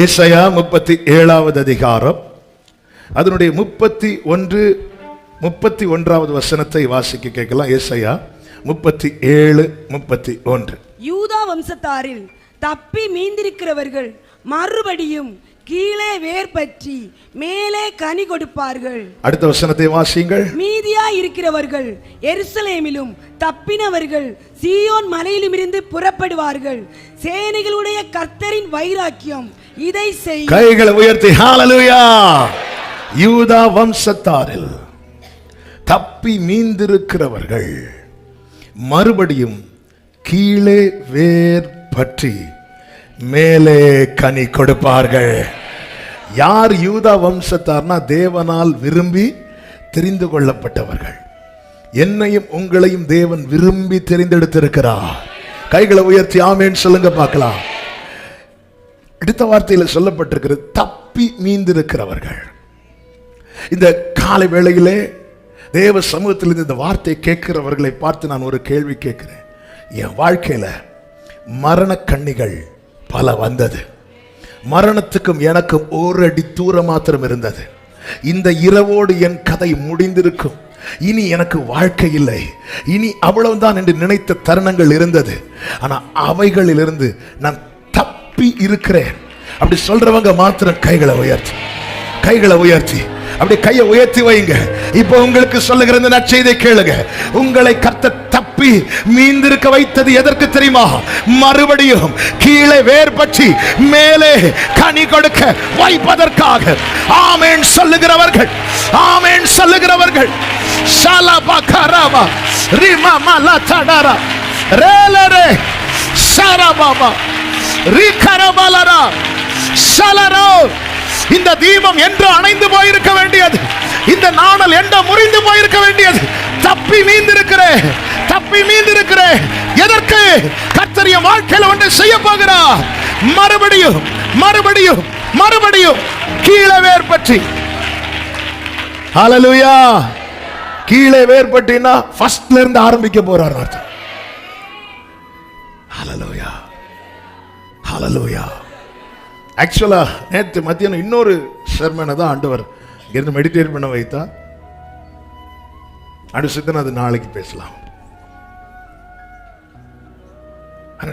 ஏசாயா 37வது அதிகாரம் அதனுடைய 31வது வசனத்தை வாசிக்க கேட்கலாம். ஏசாயா 37:31. யூதா வம்சத்தாரில் தப்பி மீந்திருக்கிறவர்கள் மறுபடியும் கீழே வேர் பற்றி மேலே கனி கொடுப்பார்கள். அடுத்த வசனத்தை வாசியுங்கள். மீதியா இருக்கிறவர்கள் எருசலேமிலும் தப்பினவர்கள் சீயோன் மலையிலும் இருந்து புறப்படுவார்கள். சேனைகளுடைய கர்த்தரின் வைராக்கியம் இதை செய்யும். கைகளை உயர்த்தி ஹalleluya. யூதா வம்சத்தாரில் தப்பி மீந்திருக்கிறவர்கள் மறுபடியும் கீழே வேர் பற்றி மேலே கனி கொடுப்பார்கள். யார் யூதா வம்சத்தார்னா தேவனால் விரும்பி தெரிந்து கொள்ளப்பட்டவர்கள். என்னையும் உங்களையும் தேவன் விரும்பி தெரிந்தெடுத்திருக்கிறார். கைகளை உயர்த்தி ஆமென் சொல்லுங்க பார்க்கலாம். அடுத்த வார்த்தையில் சொல்லப்பட்டிருக்கிறது தப்பி மீந்திருக்கிறவர்கள். இந்த காலை வேளையிலே தேவ சமூகத்தில் இந்த வார்த்தையை கேட்கிறவர்களை பார்த்து நான் ஒரு கேள்வி கேட்கிறேன். என் வாழ்க்கையில மரண கண்ணிகள் பல வந்தது. மரணத்துக்கும் எனக்கும் ஒரு அடி தூரம் மாத்திரம் இருந்தது. இந்த இரவோடு என் கதை முடிந்திருக்கும், இனி எனக்கு வாழ்க்கை இல்லை, இனி அவ்வளவுதான் என்று நினைத்த தருணங்கள் இருந்தது. ஆனா அவைகளிலிருந்து நான் தப்பி இருக்கிறேன். அப்படி சொல்றவங்க மாத்திரம் கைகளை உயர்த்தி அப்படி கையை உயர்த்தி வைங்க. இப்போ உங்களுக்கு சொல்லுகிற இந்த நற்செய்தியை கேளுங்க. உங்களை கர்த்தர் தப்பி மீந்திருக்க வைத்தது எதற்கு தெரியுமா? மறுபடியும் கீழே வேர் பற்றி மேலே கனி கொடுக்க வைப்பதற்காக. ஆமென் சொல்லுகிறவர்கள், ஆமென் சொல்லுகிறவர்கள். ஷலபகரபா ரிமமலதடரா ரேலரே ஷரபபா ரிகரபலரா ஷலரோ. இந்த தீபம் என்று அணைந்து போயிருக்க வேண்டியது, இந்த நாணல் என்று முறிந்து போயிருக்க வேண்டியது. தப்பி மீந்திருக்கிறேன். எதற்கு? கர்த்தர் வாழ்க்கையில் ஒன்றை செய்ய போகிறார். மறுபடியும் கீழே வேர் பற்றி. ஹalleluya. கீழே வேர் பற்றினா ஃபர்ஸ்ட்ல இருந்து ஆரம்பிக்க போறார் அர்த்தம். ஹalleluya. ஆக்சுவலா நேற்று மத்தியானம் இன்னொரு சர்மனை தான் ஆண்டவர் இருந்து மெடிடேட் பண்ண வைத்தா. அடுத்து அது நாளைக்கு பேசலாம்.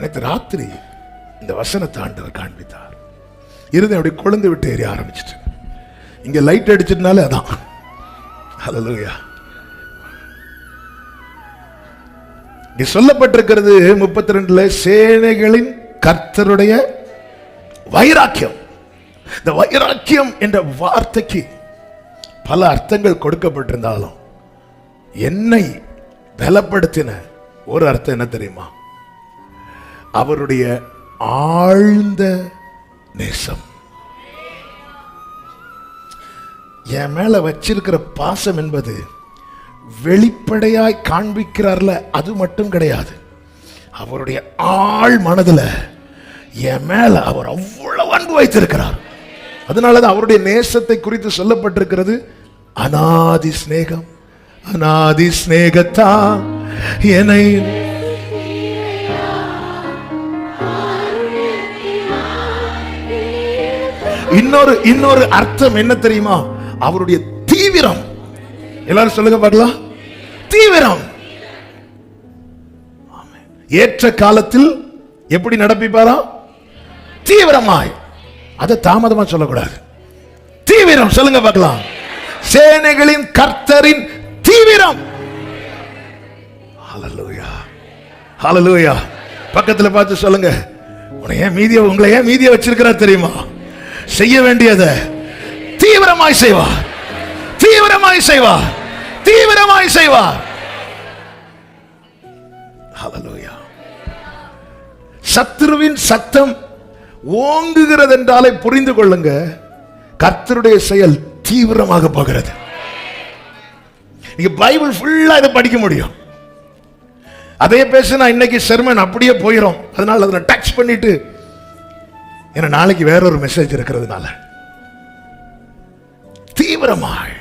நேற்று ராத்திரி இந்த வசனத்தை ஆண்டவர் காண்பித்தார். இருந்தேன் அப்படி கொழுந்து விட்டு ஏறி ஆரம்பிச்சிட்டு இங்க லைட் அடிச்சதுனால அதான். ஹalleluya. இங்க சொல்லப்பட்டிருக்கிறது 32 சேனைகளின் கர்த்தருடைய வைராக்கியம். இந்த வைராக்கியம் என்ற வார்த்தைக்கு பல அர்த்தங்கள் கொடுக்கப்பட்டிருந்தாலும் என்னை பலப்படுத்தின ஒரு அர்த்தம் என்ன தெரியுமா? அவருடைய ஆழ்ந்த நேசம். என் மேல வச்சிருக்கிற பாசம் என்பது வெளிப்படையாய் காண்பிக்கிறார்ல, அது மட்டும் கிடையாது. அவருடைய ஆழ் மனதுல என் மேல அவர் அவ்வளவு அன்பு வைத்திருக்கிறார். அதனாலதான் அவருடைய நேசத்தை குறித்து சொல்லப்பட்டிருக்கிறது. அநாதி ஸ்நேகம், அநாதி ஸ்நேகத்தா என்னை. இன்னொரு அர்த்தம் என்ன தெரியுமா? அவருடைய தீவிரம். எல்லாரும் சொல்லுங்க பார்க்கலாம். தீவிரம். ஏற்ற காலத்தில் எப்படி நடப்பிப்பாரா? தீவிரமாய். அதை தாமதமா சொல்லக்கூடாது. தீவிரம். சொல்லுங்க பார்க்கலாம். சேனைகளின் கர்த்தரின் தீவிரம். ஹalleluya. ஹalleluya. பக்கத்துல பார்த்து சொல்லுங்க, உங்களை ஏன் மீதிய வச்சிருக்கிறார் தெரியுமா? செய்ய வேண்டியதை தீவிரமாய் செய்வார். ஹalleluya. சத்துருவின் சத்தம் ஓங்குகிறது என்றாலே புரிந்து கொள்ளுங்க, கர்த்தருடைய செயல் தீவிரமாக போகிறது. நீங்க பைபிள் ஃபுல்லா இதை படிக்க முடியும். அதே பேசினா இன்னைக்கு சர்மன் அப்படியே போயிடும். அதனால அதை டச் பண்ணிட்டு ஏன்னா நாளைக்கு வேறொரு மெசேஜ் இருக்கிறதுனால தீவிரமாய்.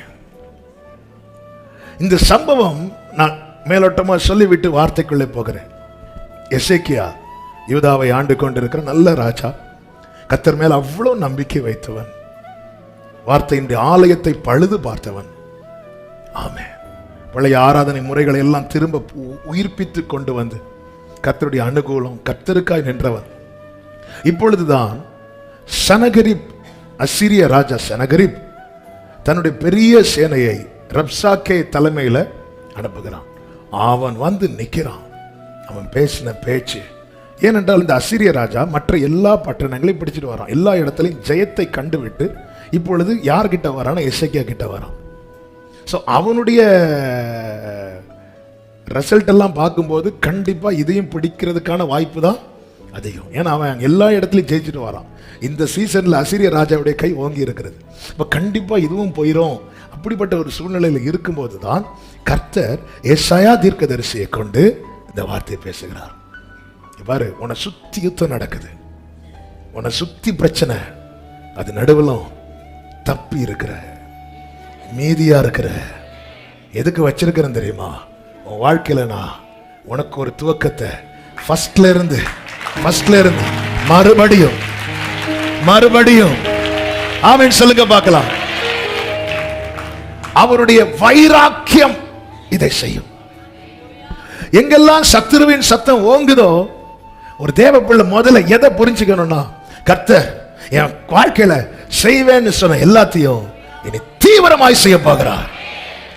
இந்த சம்பவம் நான் மேலோட்டமா சொல்லிவிட்டு வார்த்தைக்குள்ளே போகிறேன். எசேக்கியா யூதாவை ஆண்டு கொண்டிருக்கிற நல்ல ராஜா. கர்த்தர் மேல் அவ்வளவு நம்பிக்கை வைத்தவன், வார்த்தையினுடைய ஆலயத்தை பழுது பார்த்தவன். ஆமென். பழைய ஆராதனை முறைகளை எல்லாம் திரும்ப உயிர்ப்பித்து கொண்டு வந்து கர்த்தருடைய அனுகூலம், கர்த்தருக்காய் நின்றவன். இப்பொழுதுதான் சனகரிப், அசீரிய ராஜா சனகரிப் தன்னுடைய பெரிய சேனையை ரப்சாக்கே தலைமையில அனுப்புகிறான். அவன் வந்து நிற்கிறான். அவன் பேசின பேச்சு, ஏனென்றால் இந்த அசீரிய ராஜா மற்ற எல்லா பட்டணங்களையும் பிடிச்சிட்டு வரான். எல்லா இடத்துலையும் ஜெயத்தை கண்டுவிட்டு இப்பொழுது யார்கிட்ட வரான்? எசேக்கியா கிட்ட வரான். ஸோ அவனுடைய ரிசல்ட் எல்லாம் பார்க்கும்போது கண்டிப்பா இதையும் பிடிக்கிறதுக்கான வாய்ப்பு தான் அதிகம். ஏன்னா அவன் எல்லா இடத்துலையும் ஜெயிச்சுட்டு வரான். இந்த சீசன்ல அசீரிய ராஜாவுடைய கை ஓங்கி இருக்கிறது. இப்போ கண்டிப்பா இதுவும் போயிடும். அப்படிப்பட்ட ஒரு சூழ்நிலையில் இருக்கும்போது தான் கர்த்தர் எசாயா தீர்க்கதரிசியை கொண்டு இந்த வார்த்தையை பேசுகிறார். பாரு, உன்னை சுத்தி யுத்தம் நடக்குது, உன்னை சுத்தி பிரச்சனை, அது நடுவிலும் தப்பி இருக்கிற, மீதியா இருக்கிற, எதுக்கு வச்சிருக்கிறேன் தெரியுமா? உன் வாழ்க்கையில நான் உனக்கு ஒரு துவக்கத்தை ஃபர்ஸ்ட்ல இருந்து மறுபடியும் ஆமென் சொல்லுங்க பார்க்கலாம். அவருடைய வைராக்கியம் இதை செய்யும். எங்கெல்லாம் சத்துருவின் சத்தம் ஓங்குதோ, ஒரு தேவ பிள்ளை முதல்ல எதை புரிஞ்சுக்கணும்னா, கர்த்தர் என் வாழ்க்கையில செய்வேன்னு சொன்ன எல்லாத்தையும் இனி தீவிரமாய் செய்ய போகிறார்.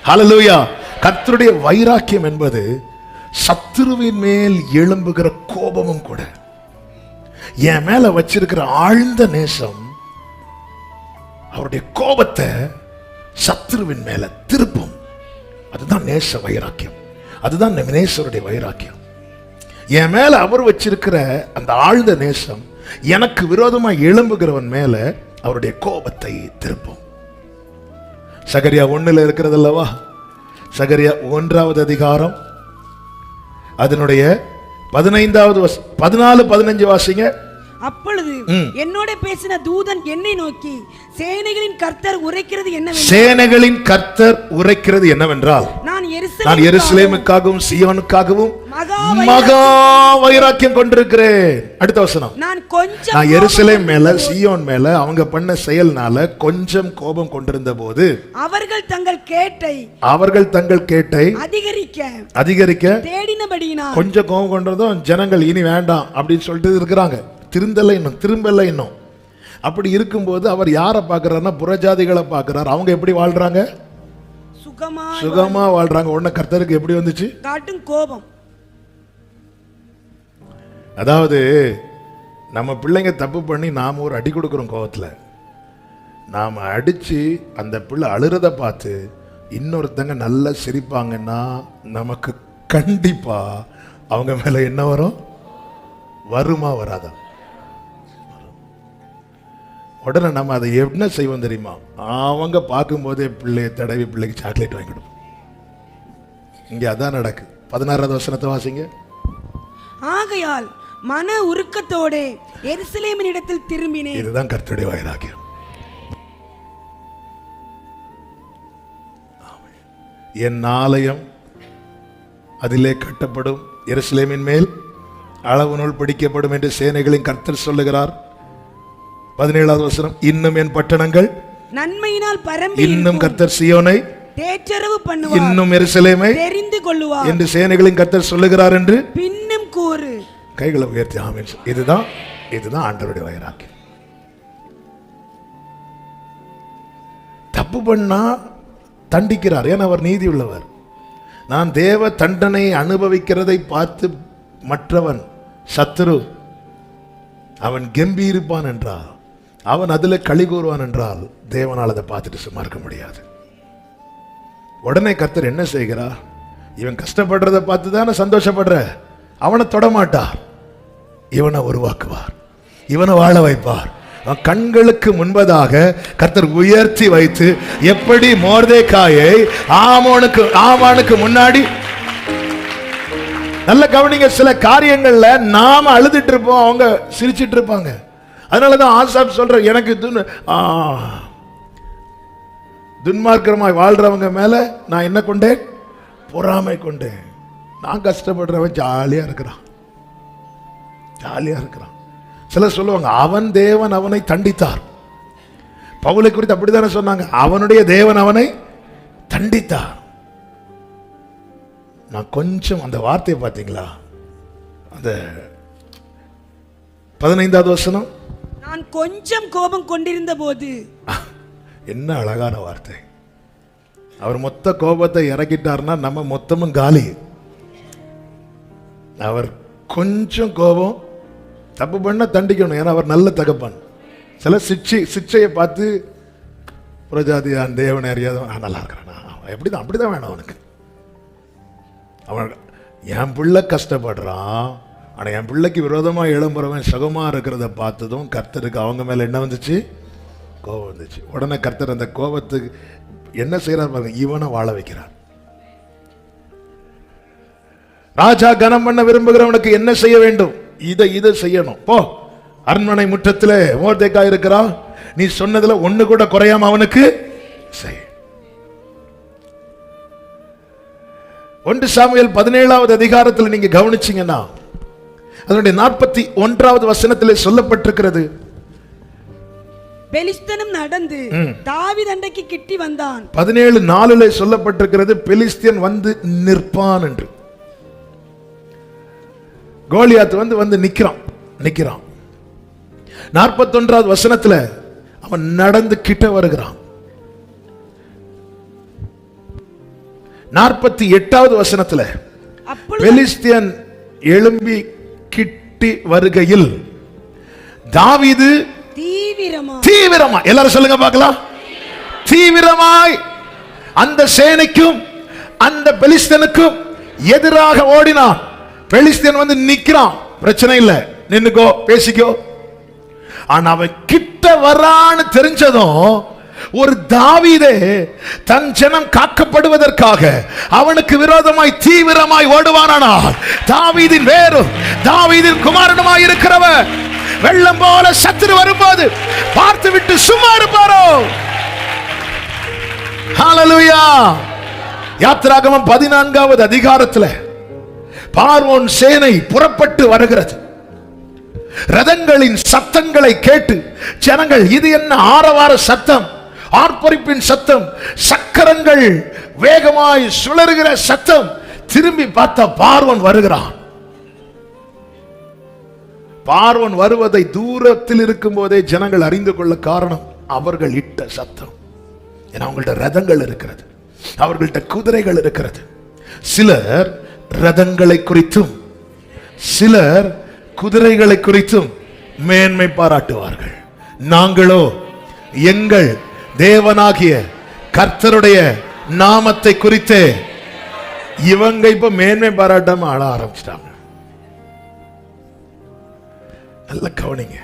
ஹல்லேலூயா. கர்த்தருடைய வைராக்கியம் என்பது சத்துருவின் மேல் எழும்புகிற கோபமும் கூட. என் மேல வச்சிருக்கிற ஆழ்ந்த நேசம் அவருடைய கோபத்தை சத்துருவின் மேல திருப்பும். அதுதான் நேச வைராக்கியம், அதுதான் நேசருடைய வைராக்கியம். என் மேல அவர் வச்சிருக்கிற அந்த ஆழ்ந்த நேசம் எனக்கு விரோதமாக எழும்புகிறவன் மேல அவருடைய கோபத்தை திருப்பும். சகரியா 1 இருக்கிறது அல்லவா? சகரியா 1வது அதிகாரம் அதனுடைய 15வது 14, 15 வாசிங்க. அப்பொழுது என்னோட பேசின தூதன் என்னை நோக்கி, சேனைகளின் கர்த்தர் உரைக்கிறது என்னவென்றால், நான் எருசலேமுக்காகவும் சீயோனுக்காகவும் மகா வைராக்கியம் கொண்டிருக்கிறேன். அடுத்த வசனம், நான் எருசலேம் மேல சீயோன் மேல அவங்க பண்ண செயல்னால கொஞ்சம் கோபம் கொண்டிருந்த போது அவர்கள் தங்கள் கேட்டை அதிகரிக்க தேடினபடியினால் கொஞ்சம் கோபம் கொண்டதும் ஜனங்கள் இனி வேண்டாம் அப்படின்னு சொல்லிட்டு இருக்கிறாங்க. திரும்பல இன்னும். அப்படி இருக்கும்போது அவர் யாரை பார்க்கிறார்னா, புறஜாதிகளை பார்க்கிறார். அவங்க எப்படி வாழ்றாங்க? சுகமா வாழ்றாங்க. உடனே கர்த்தருக்கு எப்படி வந்துச்சு? காட்டும் கோபம். அதாவது நம்ம பிள்ளைங்க தப்பு பண்ணி நாம ஒரு அடி கொடுக்கிறோம் கோபத்துல. நாம அடிச்சு அந்த பிள்ளை அழுறத பார்த்து இன்னொருத்தங்க நல்லா சிரிப்பாங்கன்னா நமக்கு கண்டிப்பா அவங்க மேல என்ன வரும்? வருமா வராதா? உடனே நம்ம அதை என்ன செய்வோம் தெரியுமா? அவங்க பார்க்கும்போதே பிள்ளையை தடவி பிள்ளைக்கு சாக்லேட் வாங்கி கொடுப்போம். இங்க அதான் நடக்கு. 16வது வசனத்தை வாசிங்க. ஆகையால் மன உருக்கத்தோட எருசலேமின் இடத்தில் திரும்பினேன். இதுதான் கர்த்தருடைய வைராக்கியம். என் ஆலயம் அதிலே கட்டப்படும், எருசலேமின் மேல் அளவு நூல் பிடிக்கப்படும் என்று சேனைகளின் கர்த்தர் சொல்லுகிறார். 17வது வசனம், இன்னும் என் பட்டணங்கள் நன்மையினால் பரம்பி, இன்னும் கர்த்தர் சீயோனை தேற்றரவு பண்ணுவார், இன்னும் எருசலேமை தெரிந்து கொள்ளுவார் என்று சேனைகளின் கர்த்தர் சொல்லுகிறார் என்று பின்னும் கூறு. கைகளை உயர்த்தி ஆமென். இதுதான் ஆண்டவருடைய வைராக்கியம். தப்பு பண்ணா தண்டிக்கிறார், ஏன்னா அவர் நீதி உள்ளவர். நான் தேவ தண்டனை அனுபவிக்கிறதை பார்த்து மற்றவன் சத்துரு அவன் கம்பீரிப்பான் என்றால், அவன் அதில் களி கூறுவான் என்றால், தேவனால் அதை பார்த்துட்டு சும்மா இருக்க முடியாது. உடனே கர்த்தர் என்ன செய்கிறார்? இவன் கஷ்டப்படுறதை பார்த்து தானே சந்தோஷப்படுற, அவனை தொடமாட்டார், இவனை உருவாக்குவார், இவனை வாழ வைப்பார். கண்களுக்கு முன்பதாக கர்த்தர் உயர்த்தி வைத்து, எப்படி மோர்தேக்காயை ஆமானுக்கு முன்னாடி. நல்ல கவனிங்க, சில காரியங்கள்ல நாம அழுதுட்டு இருப்போம், அவங்க சிரிச்சிட்டு இருப்பாங்க. அதனாலதான் ஆசாப் சொல்ற, எனக்கு துன்மார்க்கமாய் வாழ்றவங்க மேல நான் என்ன கொண்டேன்? பொறாமை கொண்டேன். நான் கஷ்டப்படுறவன் ஜாலியா இருக்கிறான். சிலர் சொல்லுவாங்க அவன் தேவன் அவனை தண்டித்தார். பவுலை குறித்து அப்படித்தானே சொன்னாங்க, அவனுடைய தேவன் அவனை தண்டித்தார். நான் கொஞ்சம் அந்த வார்த்தையை பார்த்தீங்களா, அந்த 15வது வசனம், நான் கொஞ்சம் கோபம் கொண்டிருந்த போது. என்ன அழகான வார்த்தை. அவர் மொத்த கோபத்தை இறக்கிட்டார்னா நம்ம மொத்தமும் காலி. அவர் கொஞ்சம் கோபம், தப்பு பண்ண தண்டிக்கணும், ஏன்னா அவர் நல்ல தகப்பன். சில சிக்ஷையை பார்த்து புரஜாதியான் தேவனை அறியாதவன் நல்லா இருக்கிறான், எப்படிதான் அப்படிதான் வேணும் அவனுக்கு. அவன் என் பிள்ளை கஷ்டப்படுறான், ஆனா என் பிள்ளைக்கு விரோதமா எழும்புறவன் சுகமா இருக்கிறத பார்த்ததும் கர்த்தருக்கு அவங்க மேல என்ன வந்துச்சு, கோபம் வந்துச்சு. உடனே கர்த்தர் அந்த கோபத்துக்கு என்ன செய்யறார் பாருங்க, இவனை வாழ வைக்கிறார். ராஜா கனம் பண்ண விரும்புகிறவனுக்கு என்ன செய்ய வேண்டும், இதை செய்யணும். போ, அரண்மனை முற்றத்தில் மோர்தேக்காய் இருக்கிறான், நீ சொன்னதுல ஒண்ணு கூட குறையாம அவனுக்கு செய். 1 சாமுவேல் 17வது அதிகாரத்தில் நீங்க கவனிச்சீங்கன்னா அதனுடைய 41வது வசனத்தில் சொல்லப்பட்டிருக்கிறது, பெலிஸ்தனும் நடந்து தாவீது அண்டைக்கு கிட்டி வந்தான். 17:4 சொல்லப்பட்டிருக்கிறது, பெலிஸ்தியன் வந்து நிற்பான் என்று. கோலியாத் வந்து நிக்கிறான். 41வது வசனத்துல அவன் நடந்து கிட்ட வருகிறான். 48வது வசனத்துல பெலிஸ்தியன் எழும்பி கிட்டி வருகையில் தாவீது தீவிரமா, எல்லாரும் சொல்லுங்க பார்க்கலாம், தீவிரமாய் அந்த சேனைக்கும் அந்த பெலிஸ்தனுக்கும் எதிராக ஓடினான். பெலிஸ்தியன் வந்து நிக்கிறான், பிரச்சனை இல்லை, நின்னுக்கோ பேசிக்கோ. ஆனா அவன் கிட்ட வரான்னு தெரிஞ்சதும் ஒரு தாவீதே தன் ஜனம் காக்கப்படுவதற்காக அவனுக்கு விரோதமாய் தீவிரமாய் ஓடுவானானால், தாவீதின் வேரும் தாவீதின் குமாரனுமாய் இருக்கிறவர் வெள்ளம் போல சத்துரு வரும்போது பார்த்து விட்டு சும்மா இருப்பாரோ? ஹல்லேலூயா. யாத்திராகமம் 14வது அதிகாரத்தில் பார்வோன் சேனை புறப்பட்டு வருகிறது. ரதங்களின் சத்தங்களை கேட்டு ஜனங்கள், இது என்ன ஆரவார சத்தம், ஆர்ப்பரிப்பின் சத்தம், சக்கரங்கள் வேகமாய் சுழறுகிற சத்தம். திரும்பி பார்த்த பார்வோன் வருகிறான். பார்வோன் வருவதை தூரத்தில் இருக்கும் போதே ஜனங்கள் அறிந்து கொள்ள காரணம் அவர்கள் இட்ட சத்தம். ஏன்னா அவங்கள்ட்ட ரதங்கள் இருக்கிறது, அவர்கள்ட்ட குதிரைகள் இருக்கிறது. சிலர் ரதங்களை குறித்தும் சிலர் குதிரைகளை குறித்தும் மேன்மை பாராட்டுவார்கள். நாங்களோ எங்கள் தேவனாகிய கர்த்தருடைய நாமத்தை குறித்து இவங்க இப்ப மேன்மை பாராட்டாம ஆள ஆரம்பிச்சிட்டாங்க. நல்ல கவனிங்க,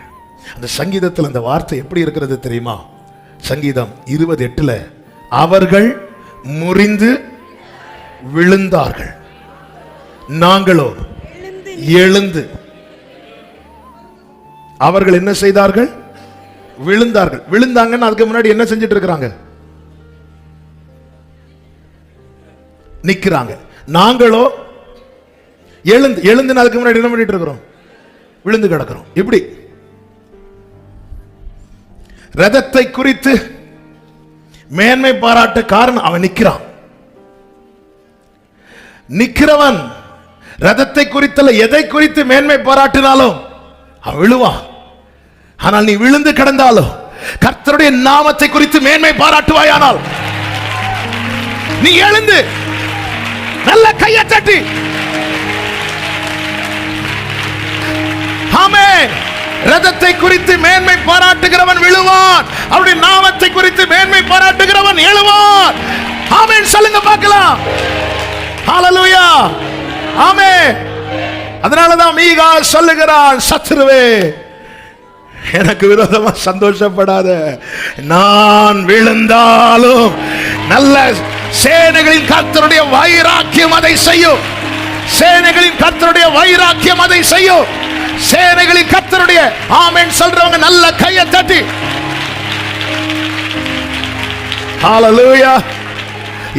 அந்த சங்கீதத்தில் அந்த வார்த்தை எப்படி இருக்கிறது தெரியுமா? சங்கீதம் 28 அவர்கள் முறிந்து விழுந்தார்கள், நாங்களோ எழுந்து. அவர்கள் என்ன செய்தார்கள்? விழுந்தார்கள். விழுந்தாங்கன்னு அதுக்கு முன்னாடி என்ன செஞ்சிட்டு இருக்கிறாங்க? நிக்கிறாங்க. நாங்களோ எழுந்து அதுக்கு முன்னாடி என்ன பண்ணிட்டு இருக்கிறோம்? விழுந்து கிடக்கிறோம். இப்படி ரதத்தை குறித்து மேன்மை பாராட்ட காரணம் அவன் நிக்கிறான். நிக்கிறவன் ரதத்தை குறித்தல எதை குறித்து மேன்மை பாராட்டினாலும் அவன் விழுவான். ஆனால் நீ விழுந்து கிடந்தாலும் கர்த்தருடைய நாமத்தை குறித்து மேன்மை பாராட்டுவாயானால் நீ எழுந்து நல்ல கையை தட்டி ஆமென். ரதத்தை குறித்து மேன்மை பாராட்டுகிறவன் விழுவான், அவருடைய நாமத்தை குறித்து மேன்மை பாராட்டுகிறவன் எழுவான். ஆமென் சொல்லுங்க பார்க்கலாம். ஹல்லேலூயா. ஆமென். அதனாலதான் மீகா சொல்லுகிறான், சத்துருவே எனக்கு விரோதமா சந்தோஷப்படாத, நான் விழுந்தாலும் நல்ல சேனைகளின் கர்த்தருடைய வைராக்கியம் அதை செய்யும். சேனைகளின் கர்த்தருடைய வைராக்கியம் அதை செய்யும். சேனைகளின் கர்த்தருடைய ஆமென் சொல்றவங்க நல்ல கையை தட்டி ஹல்லேலூயா.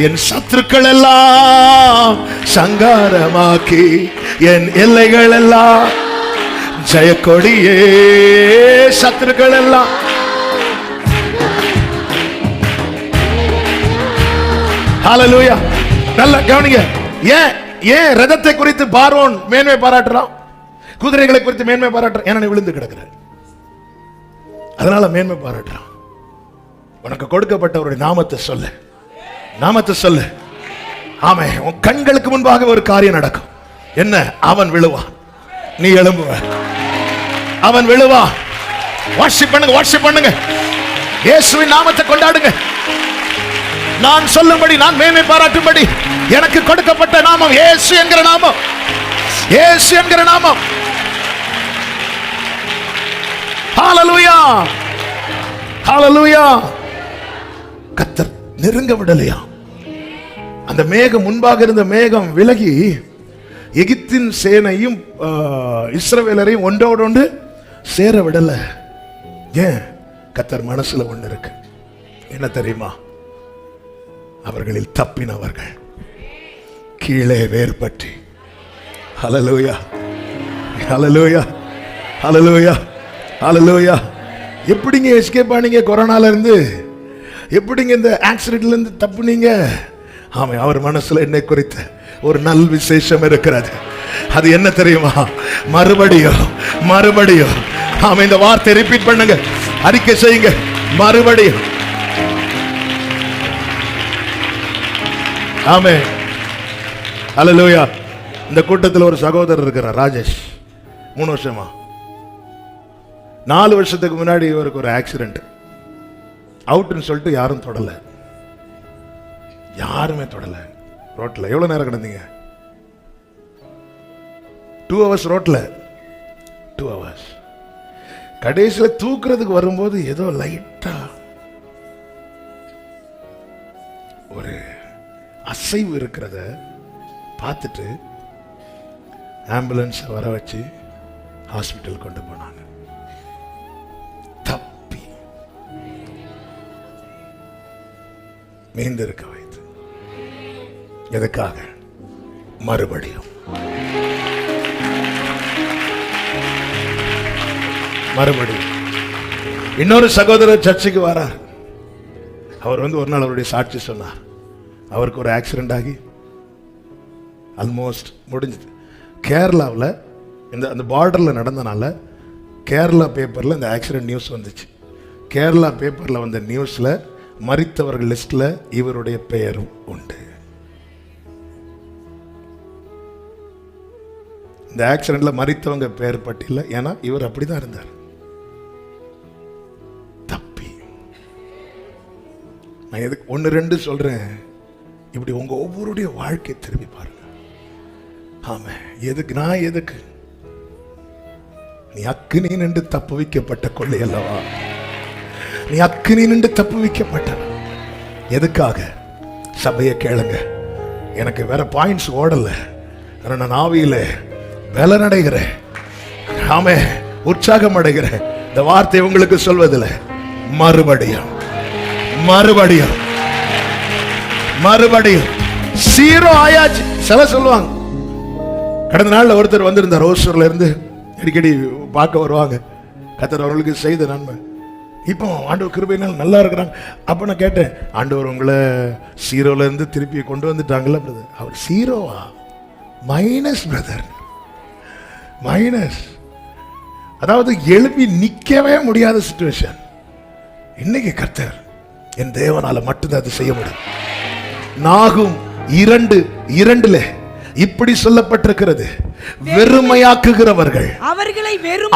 என் சத்துருக்கள் எல்லாம் சங்காரமாக்கி என் எல்லைகள் எல்லாம் ஜெயக்கொடியே சத்துருக்கள் எல்லாம். ஹalleluya. நல்ல கவனிங்க. ஏன் ரதத்தை குறித்து பார்வோன் மேன்மை பாராட்டுறான், குதிரைகளை குறித்து மேன்மை பாராட்டுறான்? ஏன்னா நீ விழுந்து கிடக்குற, அதனால மேன்மை பாராட்டுறான். உனக்கு கொடுக்கப்பட்டவருடைய நாமத்தை சொல்லு, நாமத்தை சொல்லு. ஆமே, உன் கண்களுக்கு முன்பாக ஒரு காரியம் நடக்கும். என்ன? அவன் விழுவான், நீ எழும்புவ. அவன் விழுவான். வர்ஷிப் பண்ணுங்க, வர்ஷிப் பண்ணுங்க. இயேசுவின் நாமத்தை கொண்டாடுங்க. நான் சொல்லும்படி, நான் மேன்மை பாராட்டும்படி எனக்கு கொடுக்கப்பட்ட நாமம் இயேசு என்கிற நாமம், இயேசு என்கிற நாமம். ஹalleluya, ஹalleluya. கர்த்தர் நெருங்க விடலையா? அந்த மேகம், முன்பாக இருந்த மேகம் விலகி எகிப்தின் சேனையும் இஸ்ரவேலரையும் ஒன்றோடு ஒன்று சேர விடல. ஏன்? கர்த்தர் மனசுல ஒண்ணு இருக்கு. என்ன தெரியுமா? அவர்களில் தப்பினவர்கள் கீழே வேர்பற்றி. ஹalleluya, ஹalleluya, ஹalleluya, ஹalleluya. எப்படிங்க எஸ்கேப் ஆனீங்க கொரோனால இருந்து? எப்படிங்க இந்த ஆக்சிடென்ட்ல இருந்து தப்புனீங்க? ஆமா, அவர் மனசுல என்னை குறித்த ஒரு நல் விசேஷம் இருக்கிறது. அது என்ன தெரியுமா? மறுபடியும், மறுபடியும். ஆமா, இந்த வார்த்தை ரிப்பீட் பண்ணுங்க, அறிக்கை செய்யுங்க. மறுபடியும். ஆமே, ஹalleluya. இந்த கூட்டத்தில் ஒரு சகோதரர் இருக்கிறார், ராஜேஷ். 3 வருஷமா, 4 வருஷத்துக்கு முன்னாடி இவருக்கு ஒரு ஆக்சிடென்ட். அவுட்னு சொல்லிட்டு யாரும் தொடல, யாருமே தொடல. ரோட்ல எவ்வளவு நேரம் கிடந்தீங்க? 2 hours ரோட்ல, 2 hours. கடைசியில் தூக்குறதுக்கு வரும்போது ஏதோ லைட்டா ஒரு அசைவு இருக்கிறத பார்த்துட்டு ஆம்புலன்ஸ் வர வச்சு ஹாஸ்பிட்டல் கொண்டு போனாங்க. தப்பி மீந்திருக்க வைத்து. எதுக்காக? மறுபடியும், மறுபடியும். இன்னொரு சகோதரர் சர்ச்சுக்கு வரார். அவர் ஒரு நாள் அவருடைய சாட்சி சொன்னார். அவருக்கு ஒரு ஆக்சிடென்ட் ஆகி ஆல்மோஸ்ட் முடிஞ்சது. கேரளாவில் அந்த பார்டரில் நடந்தனால கேரளா பேப்பரில் இந்த ஆக்சிடென்ட் நியூஸ் வந்துச்சு. கேரளா பேப்பரில் வந்த நியூஸில் மரித்தவர்கள் லிஸ்டில் இவருடைய பெயரும் உண்டு. இந்த ஆக்சிடென்ட்ல மரித்தவங்க பெயர் பட்டியல. ஏன்னா இவர் அப்படிதான் இருந்தார். தப்பி. நான் எதுக்கு 1-2 சொல்றேன், இப்படி உங்க ஒவ்வொருடைய வாழ்க்கை திரும்பி பாருங்க. ஆமா, எதுக்கு? நான் எதுக்கு? நீ அக்கினி நின்று தப்பு வைக்கப்பட்ட கொள்ளை அல்லவா? நீ அக்கினி நின்று தப்பு வைக்கப்பட்ட. எதுக்காக? சபையை கேளுங்க. எனக்கு வேற பாயிண்ட்ஸ் ஓடல, நான் ஆவியில பலன் அடைகிறேன். ஆமே, உற்சாகம் அடைகிறேன். இந்த வார்த்தை உங்களுக்கு சொல்வதில்லை. மறுபடியும், மறுபடியும், மறுபடியும். 0 ஆயாச்சு. சில சொல்லுவாங்க. கடந்த நாள்ல ஒருத்தர் வந்திருந்தார், ஓசூர்ல இருந்து. அடிக்கடி பார்க்க வருவாங்க. கர்த்தர் அவர்களுக்கு செய்த நன்மை. இப்போ ஆண்டவர் கிருபையினால் நல்லா இருக்கிறாங்க. அப்ப நான் கேட்டேன், ஆண்டவர் உங்களை 0ல இருந்து திருப்பி கொண்டு வந்துட்டாங்கல்ல பிரதர்? அவர் 0வா? Minus brother, minus. அதாவது எழுப்பி நிக்கவே முடியாத சிச்சுவேஷன். இன்னைக்கு கர்த்தர் என் தேவனால மட்டும்தான் அது செய்ய முடியும். நாகும் 2:2 இப்படி சொல்லப்பட்டிருக்கிறது, வெறுமையாக்குகிறவர்கள்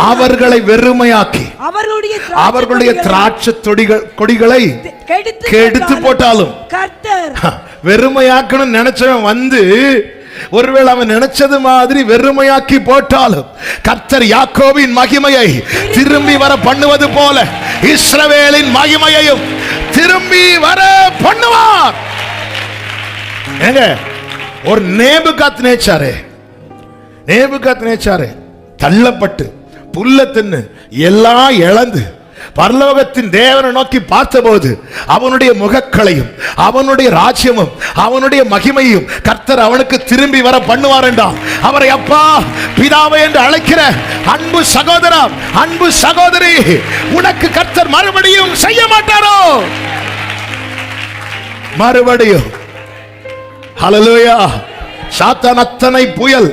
அவர்களை வெறுமையாக்கி அவர்களுடைய திராட்சை கொடிகளை கெடுத்து போட்டாலும். வெறுமையாக்கணும் நினைச்சவன் வந்து ஒருவேளை அவன் நினைச்சது மாதிரி வெறுமையாக்கி போட்டாலும் கர்த்தர் யாக்கோபின் மகிமையை திரும்பி வர பண்ணுவது போல இஸ்ரவேலின் மகிமையையும் திரும்பி வர பண்ணுவார். ஏங்க, ஒரு நேபுகாத்நேச்சாரே தள்ளப்பட்டு புல்ல தின்னு எல்லாம் இழந்து பரலோகத்தின் தேவனை நோக்கி பார்த்தபோது அவனுடைய முகக்களையும் அவனுடைய ராஜ்யமும் அவனுடைய மகிமையும் கர்த்தர் அவனுக்கு திரும்பி வர பண்ணுவார் என்றால், அவரை அப்பா பிதாவை என்று அழைக்கிற அன்பு சகோதரா, அன்பு சகோதரி, உனக்கு கர்த்தர் மறுபடியும் செய்ய மாட்டாரோ? மறுபடியும். ஹல்லேலூயா. சாத்தான் அத்தனை புயல்,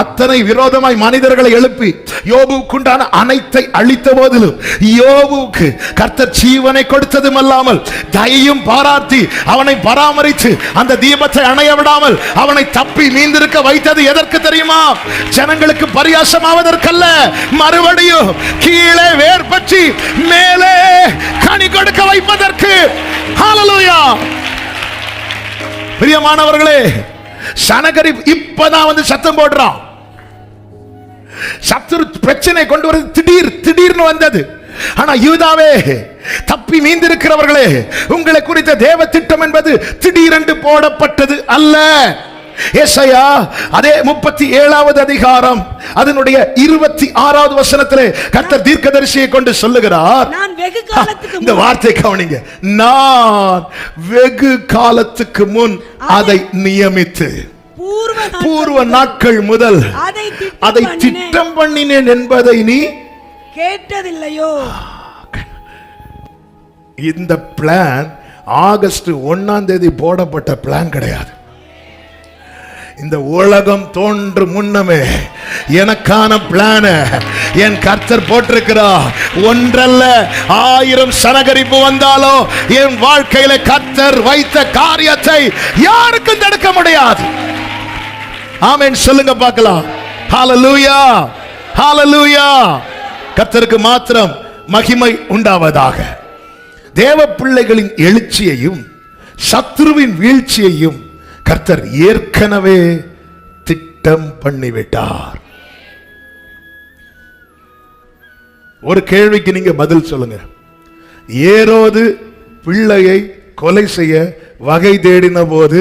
அத்தனை விரோதமாய் மனிதர்களை எழுப்பி யோபுக்குண்டான அனைத்தை அழித்த போதிலும் யோபுக்கு கர்த்தர் ஜீவனை கொடுத்ததும் அல்லாமல் தயையும் பாராட்டி அவனை பராமரித்து அந்த தீபத்தை அணைய விடாமல் அவனை தப்பி மீந்திருக்க வைத்தது எதற்கு தெரியுமா? ஜனங்களுக்கு பரியாசமாவதற்கல்ல, மறுபடியும் கீழே வேர் பற்றி மேலே கனி கொடுக்க வைப்பதற்கு. ஹல்லேலூயா. பிரியமானவர்களே, சனகரிப் இப்பதான் வந்து சத்தம் போடுறான். சத்துரு பிரச்சனை கொண்டு வரது திடீர்னு வந்தது. ஆனா யூதாவே, தப்பி மீந்திருக்கிறவர்களே, உங்களை குறித்த தேவ திட்டம் என்பது திடீரென்று போடப்பட்டது அல்ல. ஏசாயா அதே 37வது அதிகாரம் அதனுடைய 26வது வசனத்திலே கர்த்தர் தீர்க்கதரிசியை கொண்டு சொல்லுகிறார். நான் வெகு காலத்துக்கு இந்த வார்த்தை கவனிங்க. நான் வெகு காலத்துக்கு முன் அதை நியமித்து பூர்வ நாட்கள் முதல் அதை திட்டம் பண்ணினேன் என்பதை நீ கேட்டதில்லையோ? இந்த பிளான் ஆகஸ்ட் 1ஆம் தேதி போடப்பட்ட பிளான் கிடையாது. இந்த உலகம் தோன்று முன்னமே எனக்கான பிளான் என் கர்த்தர் போட்டிருக்கிறார். ஒன்றல்ல 1000 சனகரிப்பு வந்தாலோ என் வாழ்க்கையில கர்த்தர் வைத்த காரியத்தை யாருக்கும் தடுக்க முடியாது. ஆமென் சொல்லுங்க பார்க்கலாம். ஹல்லேலூயா, ஹல்லேலூயா. கர்த்தருக்கு மாத்திரம் மகிமை உண்டாவதாக. தேவ பிள்ளைகளின் எழுச்சியையும் சத்துருவின் வீழ்ச்சியையும் கர்த்தர் ஏற்கனவே திட்டம் பண்ணிவிட்டார். ஒரு கேள்விக்கு நீங்க பதில் சொல்லுங்க. ஏரோது பிள்ளையை கொலை செய்ய வகை தேடின போது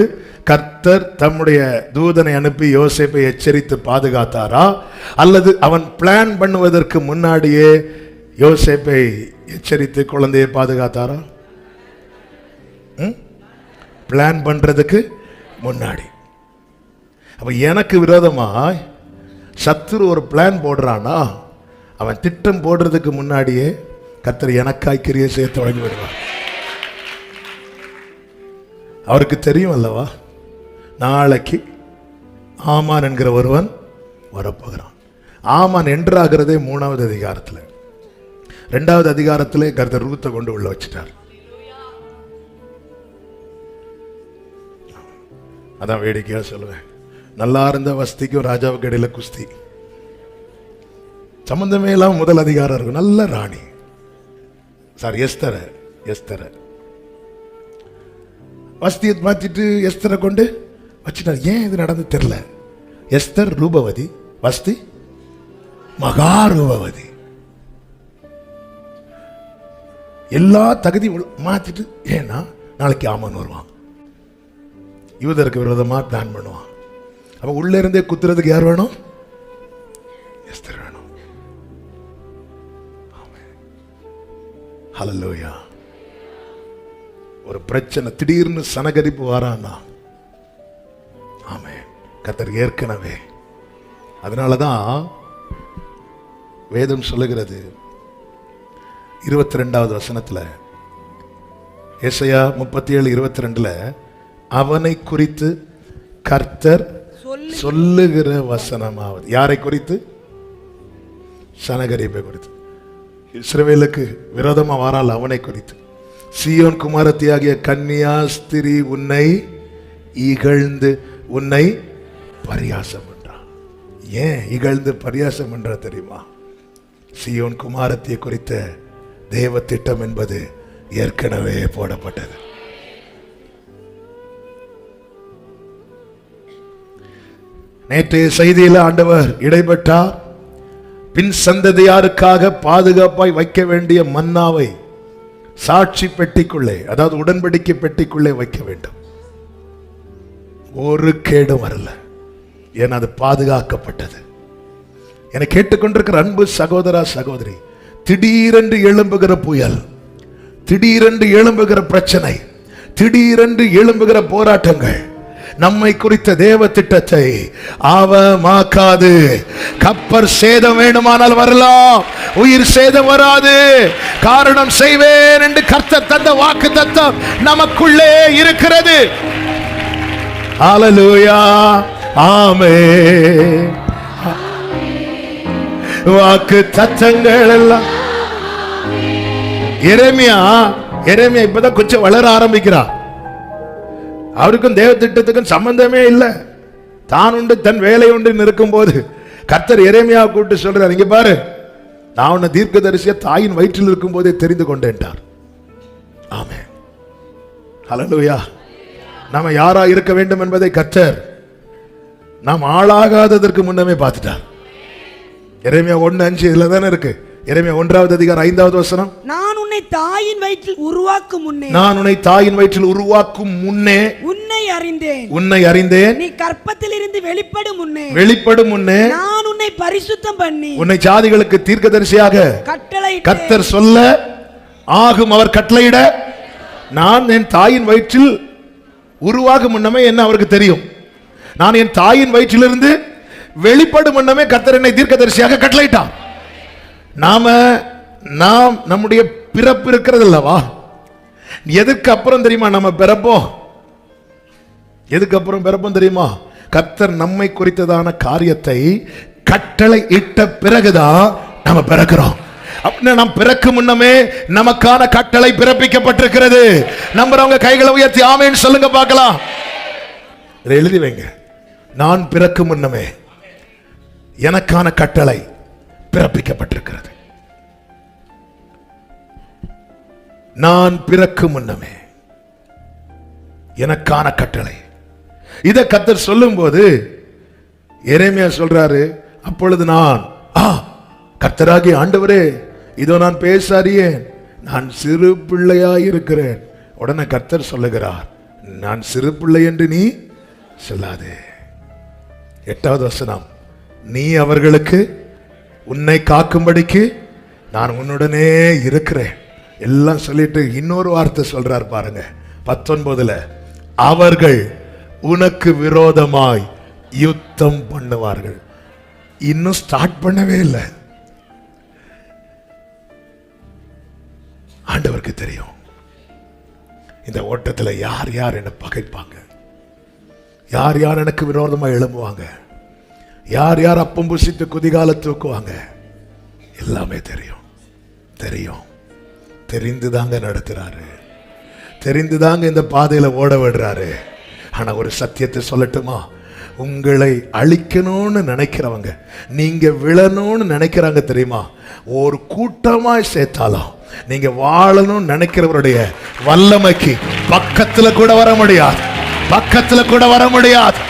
கர்த்தர் தம்முடைய தூதனை அனுப்பி யோசேப்பை எச்சரித்து பாதுகாத்தாரா, அல்லது அவன் பிளான் பண்ணுவதற்கு முன்னாடியே யோசேப்பை எச்சரித்து குழந்தையை பாதுகாத்தாரா? பிளான் பண்றதுக்கு முன்னாடி. அப்ப எனக்கு விரோதமாய் சத்துரு ஒரு பிளான் போடுறானா, அவன் திட்டம் போடுறதுக்கு முன்னாடியே கர்த்தர் எனக்காய் கிரியை செய்ய தொடங்கி விடுவார். அவருக்கு தெரியும் அல்லவா, நாளைக்கு ஆமான் என்கிற ஒருவன் வரப்போகிறான். ஆமான் என்றாகிறதே 3வது அதிகாரத்தில். 2வது அதிகாரத்திலே கர்த்தர் ரூத்தை கொண்டு உள்ள வச்சிட்டார். அதான் வேடிக்கையா சொல்லுவேன். நல்லா இருந்த வஸ்திக்கும் ராஜாவுக்கு இடையில குஸ்தி. சம்பந்தமே எல்லாம் முதல் அதிகாரம் இருக்கும். நல்ல ராணி சார் எஸ்தர வஸ்தியை மாத்திட்டு எஸ்தரை கொண்டு வச்சுட்டார். ஏன் இது நடந்து தெரியல. எஸ்தர் ரூபவதி, வஸ்தி மகா ரூபவதி. எல்லா தகுதி மாத்திட்டு, ஏன்னா நாளைக்கு ஆமான் வருவான், யூதருக்கு விரோதமா பிளான் பண்ணுவான். அப்ப உள்ள இருந்தே குத்துறதுக்கு யார் வேணும்? எஸ்தர் வேணும். ஹல்லேலூயா. ஒரு பிரச்சனை திடீர்னு சனகரிப்பு வரான்னா, ஆமென், கர்த்தர் ஏற்கனவே. அதனாலதான் வேதம் சொல்லுகிறது 22வது வசனத்துல, ஏசாயா 37:22, அவனை குறித்து கர்த்தர் சொல்லுகிற வசனமாவது. யாரை குறித்து? சனகரிப்பை குறித்து. இஸ்ரவேலுக்கு விரோதமா வாரால் அவனை குறித்து. சீயோன் குமாரத்தியாகிய கன்னியாஸ்திரி உன்னை இகழ்ந்து உன்னை பரியாசம் பண்றான். ஏன் இகழ்ந்து பரியாசம் பண்ற தெரியுமா? சீயோன் குமாரத்தியை குறித்த தேவ திட்டம் என்பது ஏற்கனவே போடப்பட்டது. நேற்றைய செய்தியில் ஆண்டவர் இடைப்பட்டார். பின் சந்ததியாருக்காக பாதுகாப்பாய் வைக்க வேண்டிய மன்னாவை சாட்சி பெட்டிக்குள்ளே, அதாவது உடன்படிக்கை பெட்டிக்குள்ளே வைக்க வேண்டும். ஒரு கேடும் வரல, ஏன்னா அது பாதுகாக்கப்பட்டது. என்னை கேட்டுக்கொண்டிருக்கிற அன்பு சகோதரா சகோதரி, திடீரென்று எழும்புகிற புயல், திடீரென்று எழும்புகிற பிரச்சனை, திடீரென்று எழும்புகிற போராட்டங்கள் நம்மை குறித்த தேவ திட்டத்தை அவமாக்காது. கப்பர் சேதம் வேணுமானால் வரலாம், உயிர் சேதம் வராது. காரணம், செய்வேன் என்று கர்த்தர் தந்த வாக்கு தத்தம் நமக்குள்ளே இருக்கிறது. ஹல்லேலூயா, ஆமென். வாக்கு தத்தங்கள் எல்லாம் எரேமியா இப்பதான் கொஞ்சம் வளர ஆரம்பிக்கிறார். அவருக்கும் தேவ திட்டத்துக்கும் சம்பந்தமே இல்லை. தான் உண்டு தன் வேலை உண்டு இருக்கும் போது கர்த்தர் எரேமியாவை கூப்பிட்டு சொல்றார், இங்க பாரு, நான் உன்னை தீர்க்கதரிசியா தாயின் வயிற்றில் இருக்கும் போதே தெரிந்து கொண்டேன்ட்டார். ஆமென், ஹல்லேலூயா. நாம யாரா இருக்க வேண்டும் என்பதை கர்த்தர் நாம் ஆளாகாததற்கு முன்னமே பார்த்துட்டார். எரேமியா 1:5 இதுல தானே இருக்கு. எரேமியா 1வது அதிகாரம் 5வது வசனம், நான் உன்னை தாயின் வயிற்றில் உருவாக்கும் முன்னே உன்னை அறிந்தேன், நீ கற்பத்தில் இருந்து வெளிப்படும் முன்னே நான் உன்னை பரிசுத்தம் பண்ணி உன்னை ஜாதிகளுக்கு தீர்க்கதரிசியாக கர்த்தர் சொல்ல ஆகும் அவர் கட்டளையிட, நான் என் தாயின் வயிற்றில் உருவாகும் முன்னமே என்ன அவருக்கு தெரியும். நான் என் தாயின் வயிற்றிலிருந்து வெளிப்படும் முன்னமே கர்த்தர் என்னை தீர்க்கதரிசியாக கட்டளையிட்டார். நாம் நம்முடைய பிறப்பு இருக்கிறது அல்லவா, எதுக்கு அப்புறம் தெரியுமா நம்ம பிறப்போம்? எதுக்கு அப்புறம் பிறப்போம் தெரியுமா? கர்த்தர் நம்மை குறித்ததான காரியத்தை கட்டளை இட்ட பிறகுதான் நம்ம பிறக்கிறோம். அப்படின்னா நாம் பிறக்கும் முன்னமே நமக்கான கட்டளை பிறப்பிக்கப்பட்டிருக்கிறது. நம்புறவங்க கைகளை உயர்த்தி ஆமென் சொல்லுங்க பார்க்கலாம். இதை எழுதி வைங்க. நான் பிறக்கும் முன்னமே எனக்கான கட்டளை பிறப்பிக்கப்பட்டிருக்கிறது. நான் பிறக்கும் முன்னமே எனக்கான கட்டளை. இதை கர்த்தர் சொல்லும் போது எரேமியா சொல்றாரு, அப்பொழுது நான் கர்த்தராகிய ஆண்டவரே, இதோ நான் பேச அறியேன், நான் சிறு பிள்ளையாய் இருக்கிறேன். உடனே கர்த்தர் சொல்லுகிறார், நான் சிறு பிள்ளை என்று நீ சொல்லாதே. 8வது வசனம், நீ அவர்களுக்கு உன்னை காக்கும்படிக்கு நான் உன்னுடனே இருக்கிறேன். எல்லாம் சொல்லிட்டு இன்னொரு வார்த்தை சொல்றார் பாருங்க 19ல, அவர்கள் உனக்கு விரோதமாய் யுத்தம் பண்ணுவார்கள். இன்னும் ஸ்டார்ட் பண்ணவே இல்லை. ஆண்டவருக்கு தெரியும் இந்த ஓட்டத்தில் யார் யார் என்ன பகைப்பாங்க, யார் யார் எனக்கு விரோதமா எழும்புவாங்க, யார் யார் அப்பம் புசித்து குதிகால தூக்குவாங்க. எல்லாமே தெரியும். தெரிந்துதாங்க நடத்துறாரு, தெரிந்துதாங்க இந்த பாதையில ஓட விடுறாரு. ஆனா ஒரு சத்தியத்தை சொல்லட்டுமா, உங்களை அழிக்கணும்னு நினைக்கிறவங்க, நீங்க விழணும்னு நினைக்கிறாங்க தெரியுமா, ஒரு கூட்டமாய் சேர்த்தாலும் நீங்க வாழணும்னு நினைக்கிறவருடைய வல்லமைக்கு பக்கத்துல கூட வர முடியாது.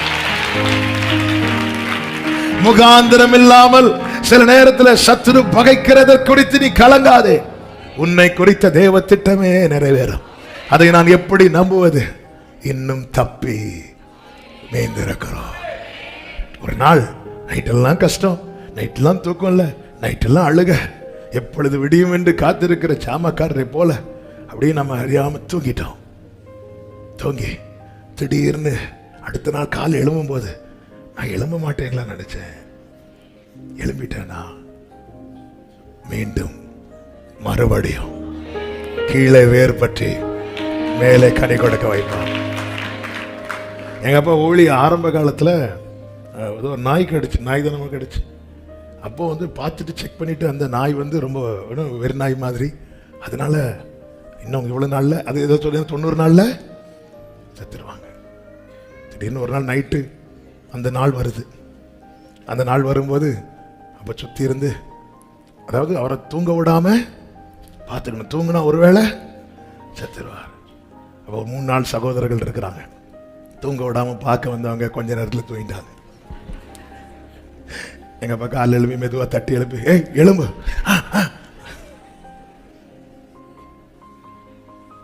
முகாந்திரம் இல்லாமல் சில நேரத்தில் சத்துரு பகைக்கிறத குறித்து நீ கலங்காதே. உன்னை குறித்த தேவ திட்டமே நிறைவேறும். அதை நான் எப்படி நம்புவது? இன்னும் தப்பி மேய்ந்திருக்கிறோம். ஒரு நாள் நைட்டெல்லாம் கஷ்டம், நைட்டெல்லாம் தூக்கம் இல்லை, நைட்டெல்லாம் அழுக, எப்பொழுது விடியும் என்று காத்திருக்கிற சாமக்காரரை போல அப்படியே நம்ம அறியாம தூங்கி திடீர்னு அடுத்த நாள் காலை எழும்பும் போது நான் எழும்ப மாட்டேங்களா நினைச்சேன், எழும்பிட்டேனா? மீண்டும் மறுபடியும் கீழே வேர் பற்றி மேலே கனி கொடுக்க வைப்பான். எங்க அப்பா ஊழி ஆரம்ப காலத்துல ஒரு நாய் கடிச்சு, நாய் தானே கடிச்சு. அப்போ பார்த்துட்டு செக் பண்ணிட்டு அந்த நாய் ரொம்ப வெறு நாய் மாதிரி, அதனால இன்னும் இவ்வளவு நாள்ல, அது ஏதோ சொல்லி 90 நாள்ல செத்துருவாங்க. திடீர்னு ஒரு நாள் நைட்டு அந்த நாள் வருது. அந்த நாள் வரும்போது அப்போ சுற்றி இருந்து, அதாவது அவரை தூங்க விடாம பார்த்துக்கணும், தூங்கினா ஒருவேளை செத்துருவார். அப்போ 3 நாள் சகோதரர்கள் இருக்கிறாங்க, தூங்க விடாம பார்க்க வந்தவங்க கொஞ்ச நேரத்தில் தூங்கிட்டாங்க. எங்க பக்கம் கால் எழுப்பி மெதுவா தட்டி எழுப்பி, ஏய் எழும்பு.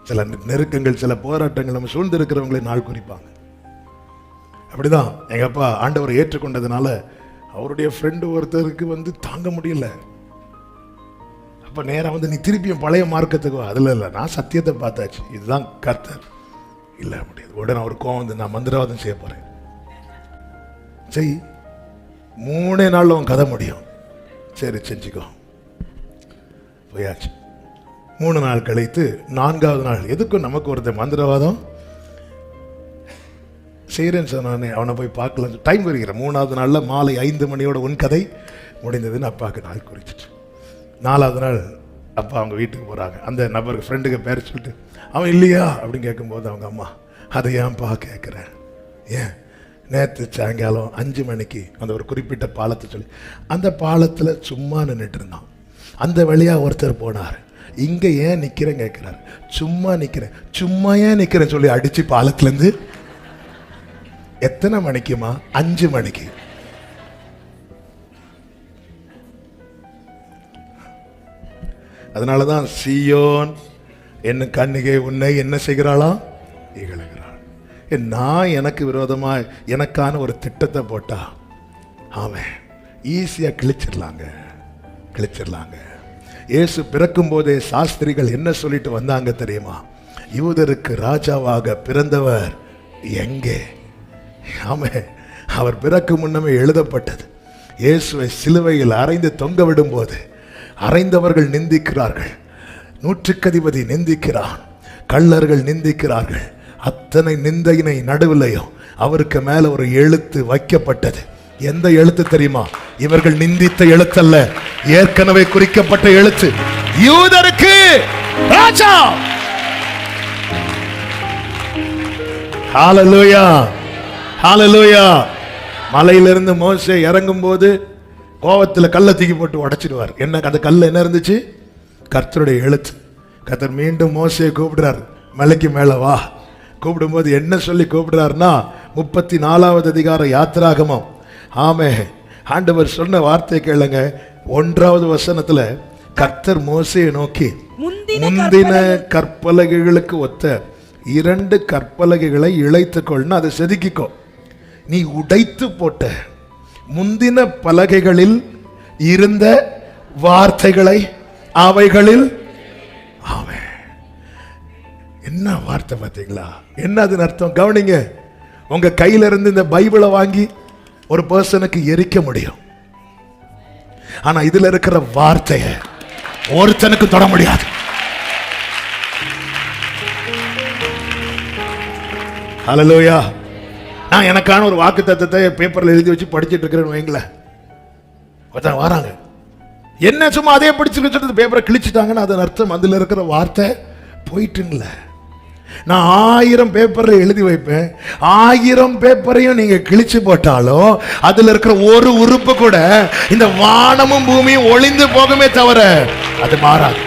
சில நெருக்கங்கள், சில போராட்டங்கள் நம்ம சூழ்ந்து இருக்கிறவங்களை நாள் குறிப்பாங்க. அப்படிதான் எங்க அப்பா ஆண்டவரை ஏற்றுக்கொண்டதுனால அவருடைய ஃப்ரெண்டு ஒருத்தருக்கு தாங்க முடியல. அப்ப நேரம் வந்து நீ திருப்பியும் பழைய மார்க்கத்துக்கு வா. அதுல இல்லை, நான் சத்தியத்தை பார்த்தாச்சு, இதுதான் கர்த்தர். இல்லை முடியாது. உடனே ஒரு கோவம் வந்து நான் மந்திரவாதம் செய்ய போறேன். செய், 3 நாள்ல உன் கதை முடியும். சரி செஞ்சுக்கோ. போயாச்சு. 3 நாள் கழித்து 4வது நாள், எதுக்கும் நமக்கு ஒருத்தர் மந்திரவாதம் செய்கிறேன்னு சொன்னானே, அவனை போய் பார்க்கலாம். டைம் வருகிற 3வது நாளில் மாலை 5 மணியோட உன் கதை முடிந்ததுன்னு அப்பாவுக்கு நாள் குறிச்சிட்டு 4வது நாள் அப்பா அவங்க வீட்டுக்கு போகிறாங்க. அந்த நபருக்கு ஃப்ரெண்டுக்கு பேர் சொல்லிட்டு, அவன் இல்லையா அப்படின்னு கேட்கும்போது அவங்க அம்மா, அதை ஏன்ப்பா கேட்குறேன், ஏன் நேற்று சாயங்காலம் 5 மணிக்கு அந்த ஒரு குறிப்பிட்ட பாலத்தை சொல்லி அந்த பாலத்தில் சும்மா நின்றுட்டு இருந்தான். அந்த வழியாக ஒருத்தர் போனார். இங்கே ஏன் நிற்கிறேன் கேட்குறாரு. சும்மா நிற்கிறேன். சும்மா ஏன் நிற்கிறேன்னு சொல்லி அடித்து பாலத்துலேருந்து எத்தனை மணிக்குமா? 5 மணிக்கு. அதனாலதான் சீயோன் என்ன கன்னிகை உன்னை என்ன செய்கிறாளாம்? இகழுகிறாள். நான் எனக்கு விரோதமா எனக்கான ஒரு திட்டத்தை போட்டா அவன் ஈஸியா கிழிச்சிடலாங்க. இயேசு பிறக்கும் போதே சாஸ்திரிகள் என்ன சொல்லிட்டு வந்தாங்க தெரியுமா? யூதருக்கு ராஜாவாக பிறந்தவர் எங்கே? ஆமென். அவர் பிறக்கும் முன்னமே எழுதப்பட்டது. இயேசுவை சிலுவையில் அறைந்து தொங்க விடும் போது அறைந்தவர்கள் நிந்திக்கிறார்கள், நூற்றுக்கதிபதி நிந்திக்கிறான், கள்ளர்கள் நிந்திக்கிறார்கள். அத்தனை நிந்தையினை நடுவிலையும் அவருக்கு மேல ஒரு எழுத்து வைக்கப்பட்டது. எந்த எழுத்து தெரியுமா? இவர்கள் நிந்தித்த எழுத்தல்ல, ஏற்கனவே குறிக்கப்பட்ட எழுத்து. யூதருக்கு ராஜா. ஹalleluya, ஹalleluya. மலையிலிருந்து மோசே இறங்கும் போது கோவத்தில் கல்லை தூக்கி போட்டு உடைச்சிடுவார். என்ன அந்த கல்ல என்ன இருந்துச்சு? கர்த்தருடைய எழுத்து. கர்த்தர் மீண்டும் மோசையை கூப்பிடுறார், மலைக்கு மேல வா. கூப்பிடும்போது என்ன சொல்லி கூப்பிடுறாருன்னா 34வது அதிகாரம் யாத்திராகமம். ஆமே, ஆண்டவர் சொன்ன வார்த்தை கேளுங்க. 1வது வசனத்துல கர்த்தர் மோசையை நோக்கி, முந்தின கற்பலகைகளுக்கு ஒத்த 2 கற்பலகைகளை இழைத்துக்கொள்னு அதை செதுக்கிக்கோ. நீ உடைத்து போட்ட முந்தின பலகைகளில் இருந்த வார்த்தைகளை அவைகளில். ஆமென். என்ன வார்த்தை பார்த்தீங்களா? என்ன அதன் அர்த்தம்? கவனிங்க. உங்க கையில இருந்து இந்த பைபிளை வாங்கி ஒரு பர்சனுக்கு எரிக்க முடியும், ஆனா இதுல இருக்கிற வார்த்தையை ஒருத்தனுக்கு தொட முடியாது. ஹல்லேலூயா. நான் எனக்கான ஒரு வாக்கு தத்தத்தை பேப்பர்ல எழுதி வச்சு படிச்சுட்டு இருக்கிறேன்னு வைங்களேன். ஒருத்தன் வராங்க, என்ன சும்மா அதே படிச்சுட்டு சொல்லிட்டு பேப்பரை கிழிச்சிட்டாங்கன்னு அதன் அர்த்தம் அதுல இருக்கிற வார்த்தை போயிட்டுங்கள. நான் 1000 பேப்பரை எழுதி வைப்பேன், 1000 பேப்பரையும் நீங்க கிழிச்சு போட்டாலும் அதுல இருக்கிற ஒரு உறுப்பு கூட இந்த வானமும் பூமியும் ஒளிந்து போகுமே தவிர அது மாறாது.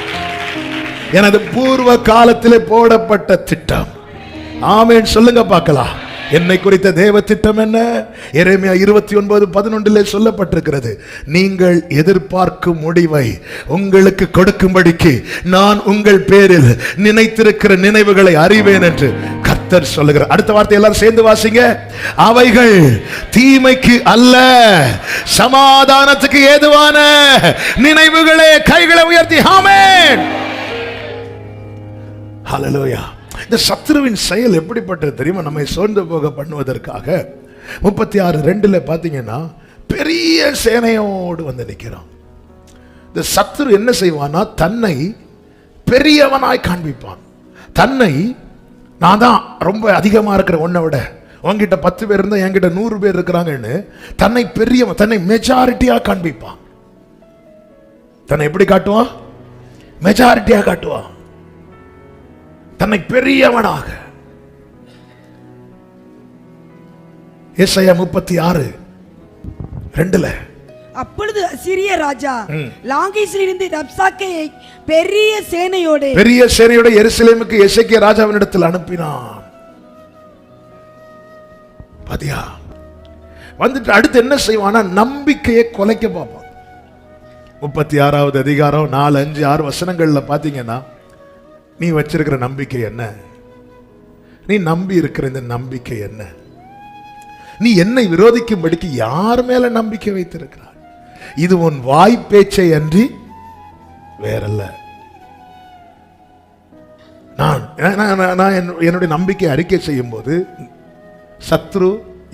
எனது பூர்வ காலத்திலே போடப்பட்ட திட்டம். ஆமென் சொல்லுங்க பார்க்கலாம். என்னை குறித்த தேவ திட்டம் என்ன? எரேமியா 29:11 சொல்லப்பட்டிருக்கிறது, நீங்கள் எதிர்பார்க்கும் முடிவை உங்களுக்கு கொடுக்கும்படிக்கு நான் உங்கள் பேரில் நினைத்திருக்கிற நினைவுகளை அறிவேன் என்று கர்த்தர் சொல்லுகிறார். அடுத்த வார்த்தை எல்லாரும் சேர்ந்து வாசிங்க. அவைகள் தீமைக்கு அல்ல, சமாதானத்துக்கு ஏதுவான நினைவுகளே. கைகளை உயர்த்தி ஆமென். ஹல்லேலூயா. இந்த சத்துருவின் செயல் எப்படிப்பட்டது தெரியுமா? நம்மை சோர்ந்து போக பண்ணுவதற்காக 36:2 பாத்தீங்கன்னா பெரிய சேனையோடு வந்து நிற்கிறான். இந்த சத்துரு என்ன செய்வானா, தன்னை பெரியவனாய் காண்பிப்பான். தன்னை நான் தான் ரொம்ப அதிகமா இருக்கிற உன்னை விட, உன்கிட்ட 10 பேர் இருந்தா என்கிட்ட 100 பேர் இருக்கிறாங்கன்னு தன்னை பெரியவன், தன்னை மெஜாரிட்டியா காண்பிப்பான். தன்னை எப்படி காட்டுவான்? மெஜாரிட்டியா காட்டுவான், தன்னை பெரியவனாக. ஏசாயா 36:2 அப்பொழுது அசீரிய ராஜா லாகீசில் இருந்து ரப்சாக்கேயை பெரிய சேனையோடு எருசலேமுக்கு எசேக்கியா ராஜாவினிடத்தில் அனுப்பினான். பாத்தியா? வந்துட்டு அடுத்து என்ன செய்வானா, நம்பிக்கையை கொலைக்க பார்ப்பான். 36வது அதிகாரம் 4, 5, 6 வசனங்கள்ல பாத்தீங்கன்னா, நீ வச்சிருக்கிற நம்பிக்கை என்ன? நீ நம்பி இருக்கிற இந்த நம்பிக்கை என்ன? நீ என்னை விரோதிக்கும்படிக்கு யார் மேல நம்பிக்கை வைத்திருக்கிறாய்? இது உன் வாய் பேச்சை அன்றி வேறல்ல. நான் என்னுடைய நம்பிக்கை அறிக்கை செய்யும் போது சத்ரு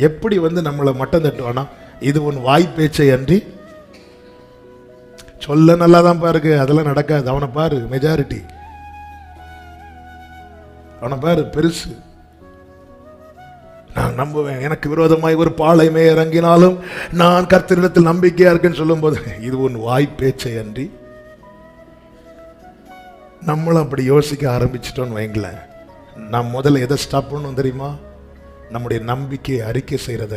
எப்படி நம்மளை மட்டம் தட்டுவானா, இது உன் வாய் பேச்சை அன்றி சொல்ல நல்லாதான் பாருக்கு, அதெல்லாம் நடக்காது. அவனை பாரு மெஜாரிட்டி, அவனை பாரு பெருசு. நான் நம்புவேன், எனக்கு விரோதமாய் ஒரு பாளையமே இறங்கினாலும் நான் கர்த்தரிடத்தில் நம்பிக்கையா இருக்கேன்னு சொல்லும் போது இது உன் வாய் பேச்சை அன்றி. நம்மளும் அப்படி யோசிக்க ஆரம்பிச்சிட்டோன்னு வைங்களேன், நாம் முதல்ல எதை ஸ்டாப் பண்ணணும் தெரியுமா? நம்முடைய நம்பிக்கையை அறிக்கை செய்யறத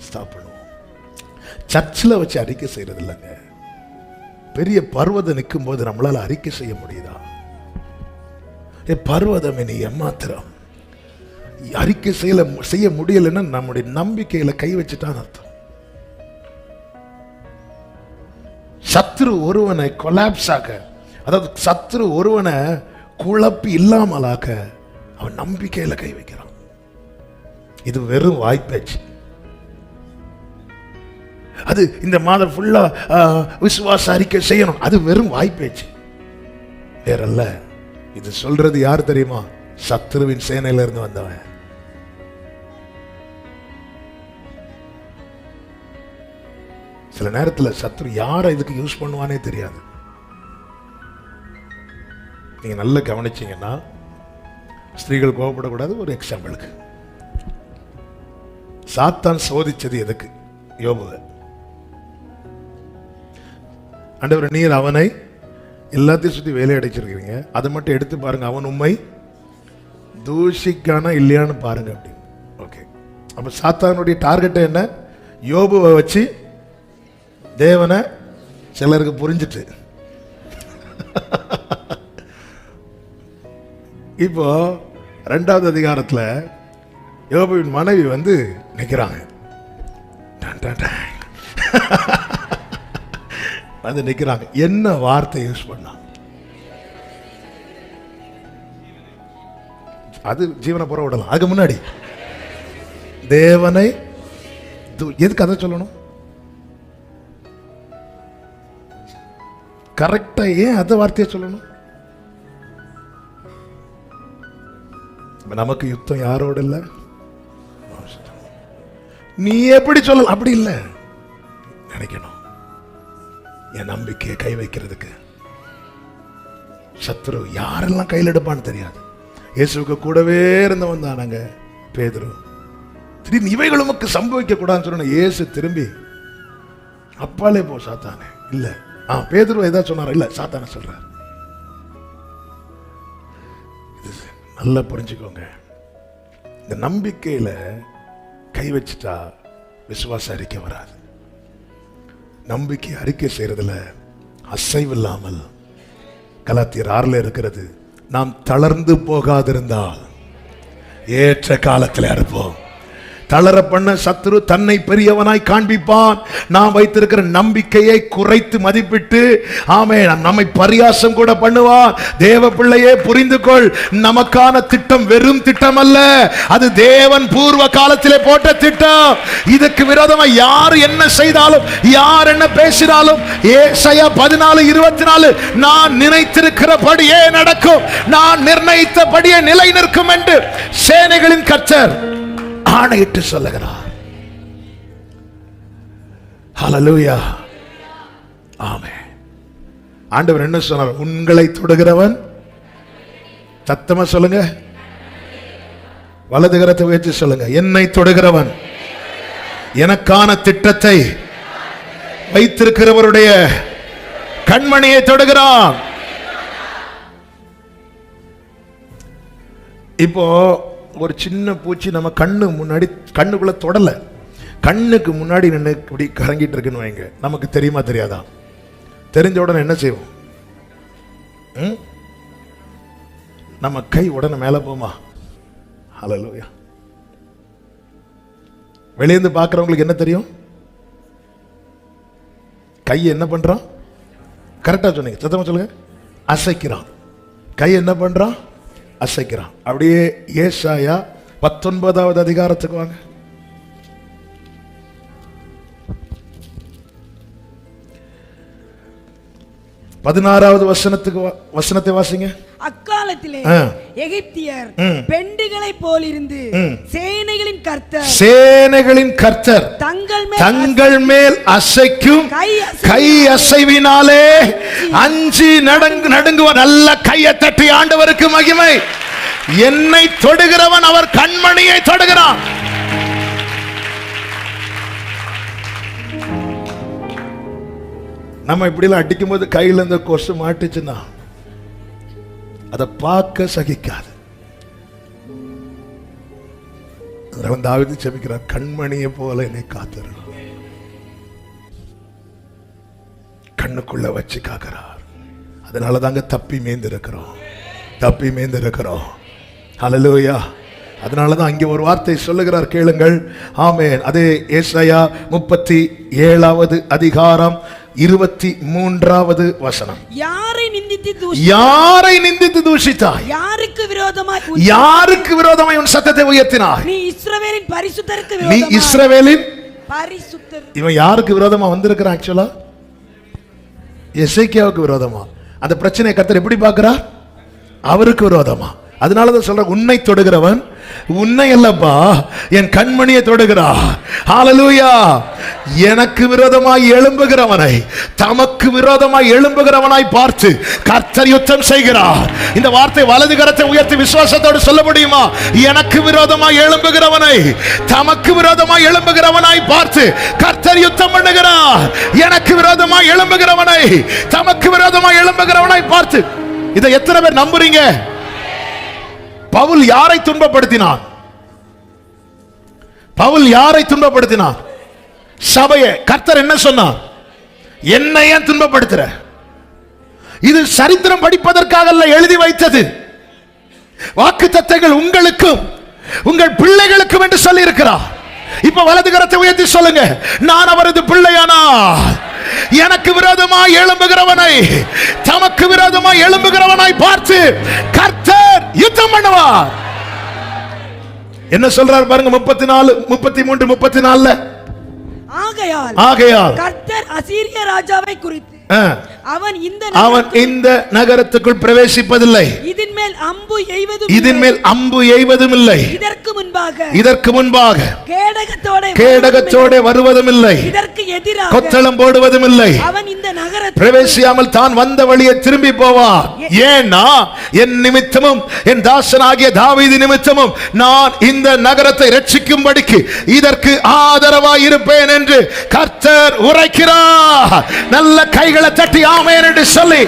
ஸ்டாப் பண்ணுவோம். சர்ச்சில் வச்சு அறிக்கை செய்யறது இல்லைங்க. பெரிய பர்வதம் நிற்கும் போது நம்மளால அறிக்கை செய்ய முடியுதா? பர்வதம் இனி ஏமாத்திரம். அறிக்கை செய்ய முடியலன்னா நம்முடைய நம்பிக்கையில கை வச்சுட்டான் அர்த்தம். சத்ரு ஒருவனை கொலாப்ஸ் ஆக, அதாவது சத்ரு ஒருவனை குழப்பி இல்லாமலாக்க அவன் நம்பிக்கையில கை வைக்கிறான். இது வெறும் வாய்ப்பேச்சு. அது இந்த மாதம் ஃபுல்லா விசுவாச அறிக்கை செய்யணும், அது வெறும் வாய்ப்பேச்சு வேறல்ல. இது சொல்றது யார் தெரியுமா? சத்ருவின் சேனையில இருந்து வந்தவன். சில நேரத்தில் சத்ரு யாரை இதுக்கு யூஸ் பண்ணுவானே தெரியாது. நீங்க நல்லா கவனிச்சீங்கன்னா, ஸ்திரீகள் கோபப்படக்கூடாது. ஒரு எக்ஸாம்பிளுக்கு, சாத்தான் சோதிச்சது எதுக்கு? யோபுவை. ஆண்டவர், நீர் அவனை எல்லாத்தையும் சுற்றி வேலை அடைச்சிருக்கிறீங்க, அதை மட்டும் எடுத்து பாருங்க, அவன் உண்மை தூஷிக்கானா இல்லையான்னு பாருங்க அப்படி. ஓகே, அப்ப சாத்தானுடைய டார்கெட் என்ன? யோபுவை வச்சு தேவனை சிலருக்கு புரிஞ்சிட்டு. இப்போ 2வது அதிகாரத்துல யோபுவின் மனைவி நிக்கிறாங்க. நிக்கிறாங்க. என்ன வார்த்தை யூஸ் பண்ணா? அது ஜீவனை புற விடலாம். அதுக்கு முன்னாடி தேவனை எதுக்கு அதை சொல்லணும்? கரெக்டா ஏன் அந்த வார்த்தையை சொல்லணும்? நமக்கு யுத்தம் யாரோட இல்ல. நீ எப்படி சொல்லலாம்? அப்படி இல்லை நினைக்கணும். என் நம்பிக்கையை கை வைக்கிறதுக்கு சத்ரு யாரெல்லாம் கையில் எடுப்பான்னு தெரியாது. இயேசுக்கு கூடவே இருந்தவன் தானாங்க பேதுரு. திடீர்னு இவைகள் உமக்கு சம்பவிக்க கூடாதுன்னு சொன்ன இயேசு திரும்பி அப்பாலே போ சாத்தானே. இல்ல பேதுரு ஏதாவது சொன்னாரா? இல்ல, சாத்தான சொல்றார். நல்லா புரிஞ்சுக்கோங்க, இந்த நம்பிக்கையில கை வச்சுட்டா விசுவாச அறிக்கை வராது. நம்பிக்கை அறிக்கை செய்யறதுல அசைவில்லாமல், கலாத்தியர் 6 இருக்கிறது, நாம் தளர்ந்து போகாதிருந்தால் ஏற்ற காலத்தில் அறுப்போம். தளர பண்ண சத்துரு தன்னை பெரியவனாய் காண்பிப்பான். நாம் வைத்திருக்கிற நம்பிக்கையை குறைத்து மதிப்பிட்டு நம்மை பரியாசம் கூட பண்ணுவான். தேவ பிள்ளையே புரிந்து கொள், நமக்கான திட்டம் வெறும் திட்டம் அல்ல, அது தேவன் பூர்வ காலத்திலே போட்ட திட்டம். இதுக்கு விரோதமா யார் என்ன செய்தாலும், யார் என்ன பேசினாலும், ஏசாயா 14:24 நான் நினைத்திருக்கிறபடியே நடக்கும், நான் நிர்ணயித்தபடியே நிலை நிற்கும் என்று சேனைகளின் கர்த்தர் ஆணையிட்டு சொல்லுகிறார். ஹல்லேலூயா, ஆமென். ஆண்டவர் என்ன சொன்னார்? உங்களை தொடுகிறவன், சத்தமா சொல்லுங்க, வலது கரத்தை உயர்த்தி சொல்லுங்க, என்னை தொடுகிறவன் எனக்கான திட்டத்தை வைத்திருக்கிறவருடைய கண்மணியை தொடுகிறான். இப்போ ஒரு சின்ன பூச்சி நம்ம கண்ணு முன்னாடி, கண்ணுக்குள்ள தொடல, கண்ணுக்கு முன்னாடி நின்று இப்படி கறங்கிட்டு இருக்குன்னு வைங்க, நமக்கு தெரியுமா தெரியாதா? தெரிஞ்ச உடனே என்ன செய்வோம்? நம்ம கை உடனே மேல போமா? ஹல்லேலூயா. வெளியிருந்து பார்க்கிறவங்களுக்கு என்ன தெரியும்? கை என்ன பண்றான்? கரெக்டா சொன்னீங்க, சத்தமா சொல்லுங்க, அசைக்கிறான். கை என்ன பண்றான்? அசைக்கிறான். அப்படியே ஏசாயா 19வது அதிகாரத்துக்கு வாங்க. 16வது வசனத்தை வாசிங்க. அக்காலத்திலே எகிப்தியர் பெண்டுகளை போலிருந்து சேனைகளின் கர்த்தர் தங்கள் மேல் அசைக்கும் கை அசைவினாலே அஞ்சி நடுங்குவார். நல்ல கையை தட்டி ஆண்டவருக்கு மகிமை. என்னை தொடுகிறவன் அவர் கண்மணியை தொடுகிறான். நம்ம இப்படிலாம் அடிக்கும் போது கையில் இந்த கொசு மாட்டுச்சுன்னா அதை பார்க்க சகிக்காது. தாவீது செபிக்கிறார், கண்மணியை போல என்னை காத்துறோம். கண்ணுக்குள்ள வச்சு காக்கிறார். அதனால தாங்க தப்பி மேய்ந்து இருக்கிறோம். ஹல்லேலூயா. அதனாலதான் அங்கே ஒரு வார்த்தை சொல்லுகிறார், கேளுங்கள். ஆமென். அதே ஏசாயா 37வது அதிகாரம் 23வது வசனம். யாரை நிந்தித்து தூஷித்தாய்? யாருக்கு விரோதமாய் உன் சத்தத்தை உயர்த்தினாய்? நீ இஸ்ரவேலின் பரிசுத்தர். இவன் யாருக்கு விரோதமா வந்திருக்கிறான்? ஆக்சுவலா எசேக்கியாவுக்கு விரோதமா. அந்த பிரச்சனை கர்த்தர் எப்படி பார்க்கிறார்? அவருக்கு விரோதமா. அதனாலதான் சொல்ற, உன்னை தொடுகிறவன் உன்னை அல்லப்பா, என் கண்மணியை தொடுகிறார். ஹல்லேலூயா. எனக்கு விரோதமாய் எழும்புகிறவனை தமக்கு விரோதமாய் எழும்புகிறவனாய் பார்த்து கர்த்தர் யுத்தம் செய்கிறார். இந்த வார்த்தை வலது கரத்தை உயர்த்தி விசுவாசத்தோடு சொல்ல முடியுமா? எனக்கு விரோதமாய் எழும்புகிறவனை தமக்கு விரோதமாய் எழும்புகிறவனாய் பார்த்து கர்த்தர் யுத்தம் பண்ணுகிறார். எனக்கு விரோதமாய் எழும்புகிறவனை தமக்கு விரோதமாய் எழும்புகிறவனாய் பார்த்து. இதை எத்தனை பேர் நம்புறீங்க? பவுல் யாரை துன்பப்படுத்தினார்? சபையை. கர்த்தர் என்ன சொன்னார்? என்னை ஏன் துன்பப்படுத்துற? இது சரித்திரம் படிப்பதற்காக அல்ல எழுதி வைத்தது. வாக்குத்தத்தங்கள் உங்களுக்கும் உங்கள் பிள்ளைகளுக்கும் என்று சொல்லி இருக்கிறார். இப்ப வலது கரத்தை உயர்த்தி சொல்லுங்க, நான் அவரது பிள்ளையானா எனக்கு விரோதமாய் எழும்புகிறவனை தமக்கு விரோதமாய் எழும்புகிறவனாய் பார்த்து கர்த்தர் யுத்தம் பண்ணுவார். என்ன சொல்றார் பாருங்க, 34, 33, 34. ஆகையால் கர்த்தர் அசீரிய ராஜாவை குறித்து அவன் இந்த நகரத்துக்குள் பிரவேசிப்பதில்லை, இதன் மேல் அம்பு எய்வதும் இல்லை, இதற்கு முன்பாக கேடகத்தோட வருவதும் இல்லை, இதற்கு எதிராக கொத்தளம் போடுவதும் இல்லை. அவன் இந்த நகரத்தை பிரவேசியாமல் தான் வந்த வழியை திரும்பி போவார். ஏன்னா என் நிமித்தமும் என் தாசனாகிய தாவீது நிமித்தமும் நான் இந்த நகரத்தை ரட்சிக்கும்படிக்கு இதற்கு ஆதரவாய் இருப்பேன் என்று கர்த்தர் உரைக்கிறார். நல்ல கைகளை தட்டி ஆமென் என்று சொல்லி,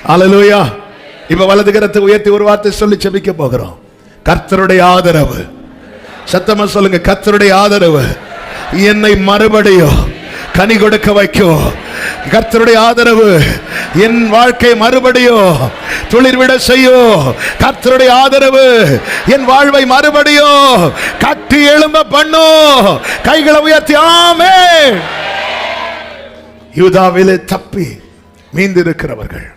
ஹல்லேலூயா. இப்ப வலது கரத்தை உயர்த்தி ஒரு வார்த்தை சொல்லி ஜெபிக்க போகிறோம். கர்த்தருடைய ஆதரவு. சத்தமா சொல்லுங்க, கர்த்தருடைய ஆதரவு என்னை மறுபடியும் கனி கொடுக்க வைக்கும். கர்த்தருடைய ஆதரவு என் வாழ்க்கை மறுபடியும் துளிர்விட செய்யும். கர்த்தருடைய ஆதரவு என் வாழ்வை மறுபடியும் கட்டி எழும்ப பண்ணும். கைகளை உயர்த்தி ஆமென். யூதாவிலே தப்பி மீந்திருக்கிறவர்கள்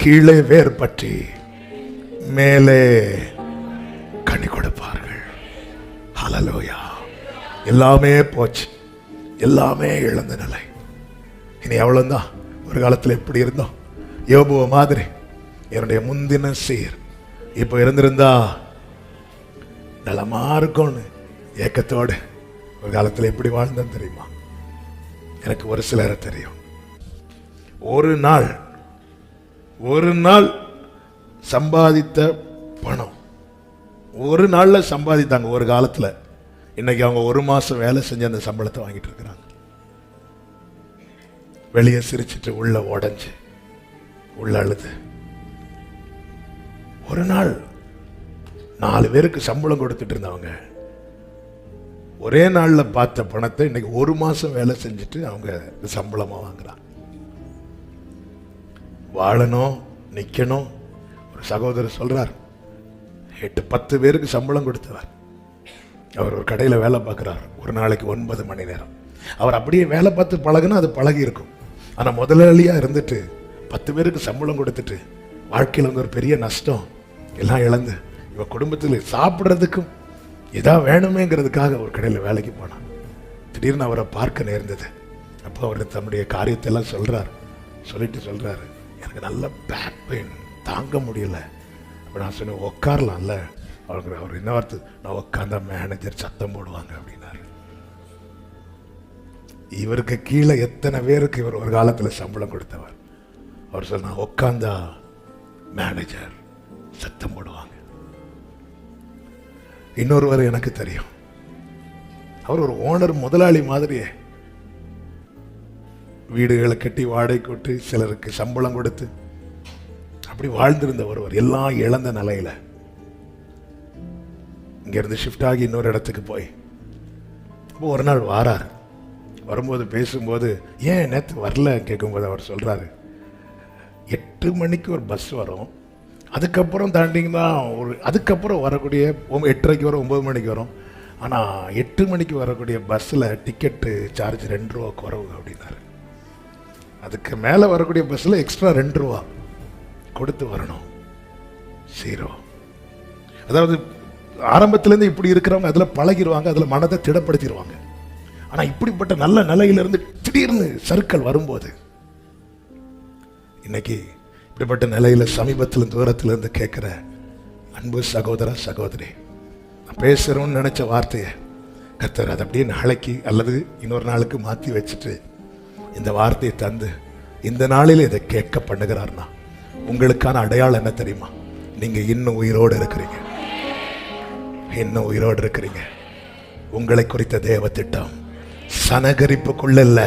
கீழே வேர் பற்றி மேலே கனி கொடுப்பார்கள். ஹல்லேலூயா. எல்லாமே போச்சு, எல்லாமே இழந்த நிலை. இனி அவ்வளவுதான். ஒரு காலத்தில் எப்படி இருந்தோம்? யோபுவ மாதிரி என்னுடைய முந்தின சீர் இப்போ இருந்திருந்தா நலமா இருக்கும்னு ஏக்கத்தோடு ஒரு காலத்தில் எப்படி வாழ்ந்தேன் தெரியுமா? எனக்கு ஒரு சிலரை தெரியும். ஒரு நாள் சம்பாதித்த பணம் ஒரு நாள்ல சம்பாதித்தாங்க ஒரு காலத்துல. இன்னைக்கு அவங்க ஒரு மாசம் வேலை செஞ்சு அந்த சம்பளத்தை வாங்கிட்டு இருக்கிறாங்க. வெளியே சிரிச்சிட்டு உள்ள உடஞ்சு உள்ள அழுது. ஒரு நாள் 4 பேருக்கு சம்பளம் கொடுத்துட்டு இருந்தவங்க ஒரே நாள்ல பார்த்த பணத்தை இன்னைக்கு ஒரு மாசம் வேலை செஞ்சுட்டு அவங்க சம்பளமா வாங்குறாங்க. வாழணும், நிக்கணும். ஒரு சகோதரர் சொல்றார், 8-10 பேருக்கு சம்பளம் கொடுத்தவர். அவர் ஒரு கடையில் வேலை பார்க்கிறார். ஒரு நாளைக்கு 9 மணி நேரம். அவர் அப்படியே வேலை பார்த்து பழகுனா அது பழகி இருக்கும். ஆனால் முதலாளியா இருந்துட்டு 10 பேருக்கு சம்பளம் கொடுத்துட்டு வாழ்க்கையில் வந்து ஒரு பெரிய நஷ்டம் எல்லாம் இழந்து இவ குடும்பத்தில் சாப்பிட்றதுக்கும் ஏதா வேணுமேங்கிறதுக்காக ஒரு கடையில் வேலைக்கு போனான். திடீர்னு அவரை பார்க்க நேர்ந்தது. அப்போ அவர் தன்னுடைய காரியத்தை எல்லாம் சொல்றாரு, எனக்கு நல்ல பேக் பெயின் தாங்க முடியல. அப்போ நான் சொன்னேன், உட்காரலாம்ல. அவர் என்ன வார்த்தை, நான் உட்காந்தா மேனேஜர் சத்தம் போடுவாங்க அப்படின்னாரு. இவருக்கு கீழே எத்தனை பேருக்கு இவர் ஒரு காலத்தில் சம்பளம் கொடுத்தவர். அவர் சொன்ன, நான் உட்காந்தா மேனேஜர் சத்தம் போடுவாங்க. இன்னொருவர் எனக்கு தெரியும், அவர் ஒரு ஓனர் முதலாளி மாதிரியே வீடுகளை கட்டி வாடகை கொட்டு சிலருக்கு சம்பளம் கொடுத்து அப்படி வாழ்ந்திருந்த ஒருவர், எல்லாம் இழந்த நிலையில இங்கிருந்து ஷிஃப்ட் ஆகி இன்னொரு இடத்துக்கு போய் ஒரு நாள் வாரார். வரும்போது பேசும்போது, ஏன் நேற்று வரல கேட்கும்போது அவர் சொல்றாரு, 8 மணிக்கு ஒரு பஸ் வரும், அதுக்கப்புறம் தாண்டிங்கன்னா அதுக்கப்புறம் வரக்கூடிய 8:30 வரும், 9 மணிக்கு வரும். ஆனால் 8 மணிக்கு வரக்கூடிய பஸ்ஸில் டிக்கெட்டு சார்ஜ் 2 ரூபா குறவு அப்படின்னாரு. அதுக்கு மேலே வரக்கூடிய பஸ்ஸில் எக்ஸ்ட்ரா 2 ரூபா கொடுத்து வரணும். 0. அதாவது ஆரம்பத்திலேருந்து இப்படி இருக்கிறவங்க அதில் பழகிடுவாங்க, அதில் மனதை திடப்படுத்திடுவாங்க. ஆனால் இப்படிப்பட்ட நல்ல நிலையிலிருந்து திடீர்னு சறுக்கல் வரும்போது, இன்னைக்கு இப்படிப்பட்ட நிலையில சமீபத்தில் தூரத்திலிருந்து கேட்கிற அன்பு சகோதர சகோதரி, நான் பேசுறோம்னு நினைச்ச வார்த்தையை கர்த்தர் அதை அப்படியே நாளைக்கு அல்லது இன்னொரு நாளுக்கு மாற்றி வச்சுட்டு இந்த வார்த்தையை தந்து இந்த நாளில் இதை கேட்க பண்ணுகிறார்னா, உங்களுக்கான அடையாளம் என்ன தெரியுமா? நீங்க இன்னும் உயிரோடு இருக்கிறீங்க, இன்னும் உயிரோடு இருக்கிறீங்க. உங்களை குறித்த தேவ திட்டம் சனகரிப்புக்குள்ள இல்ல,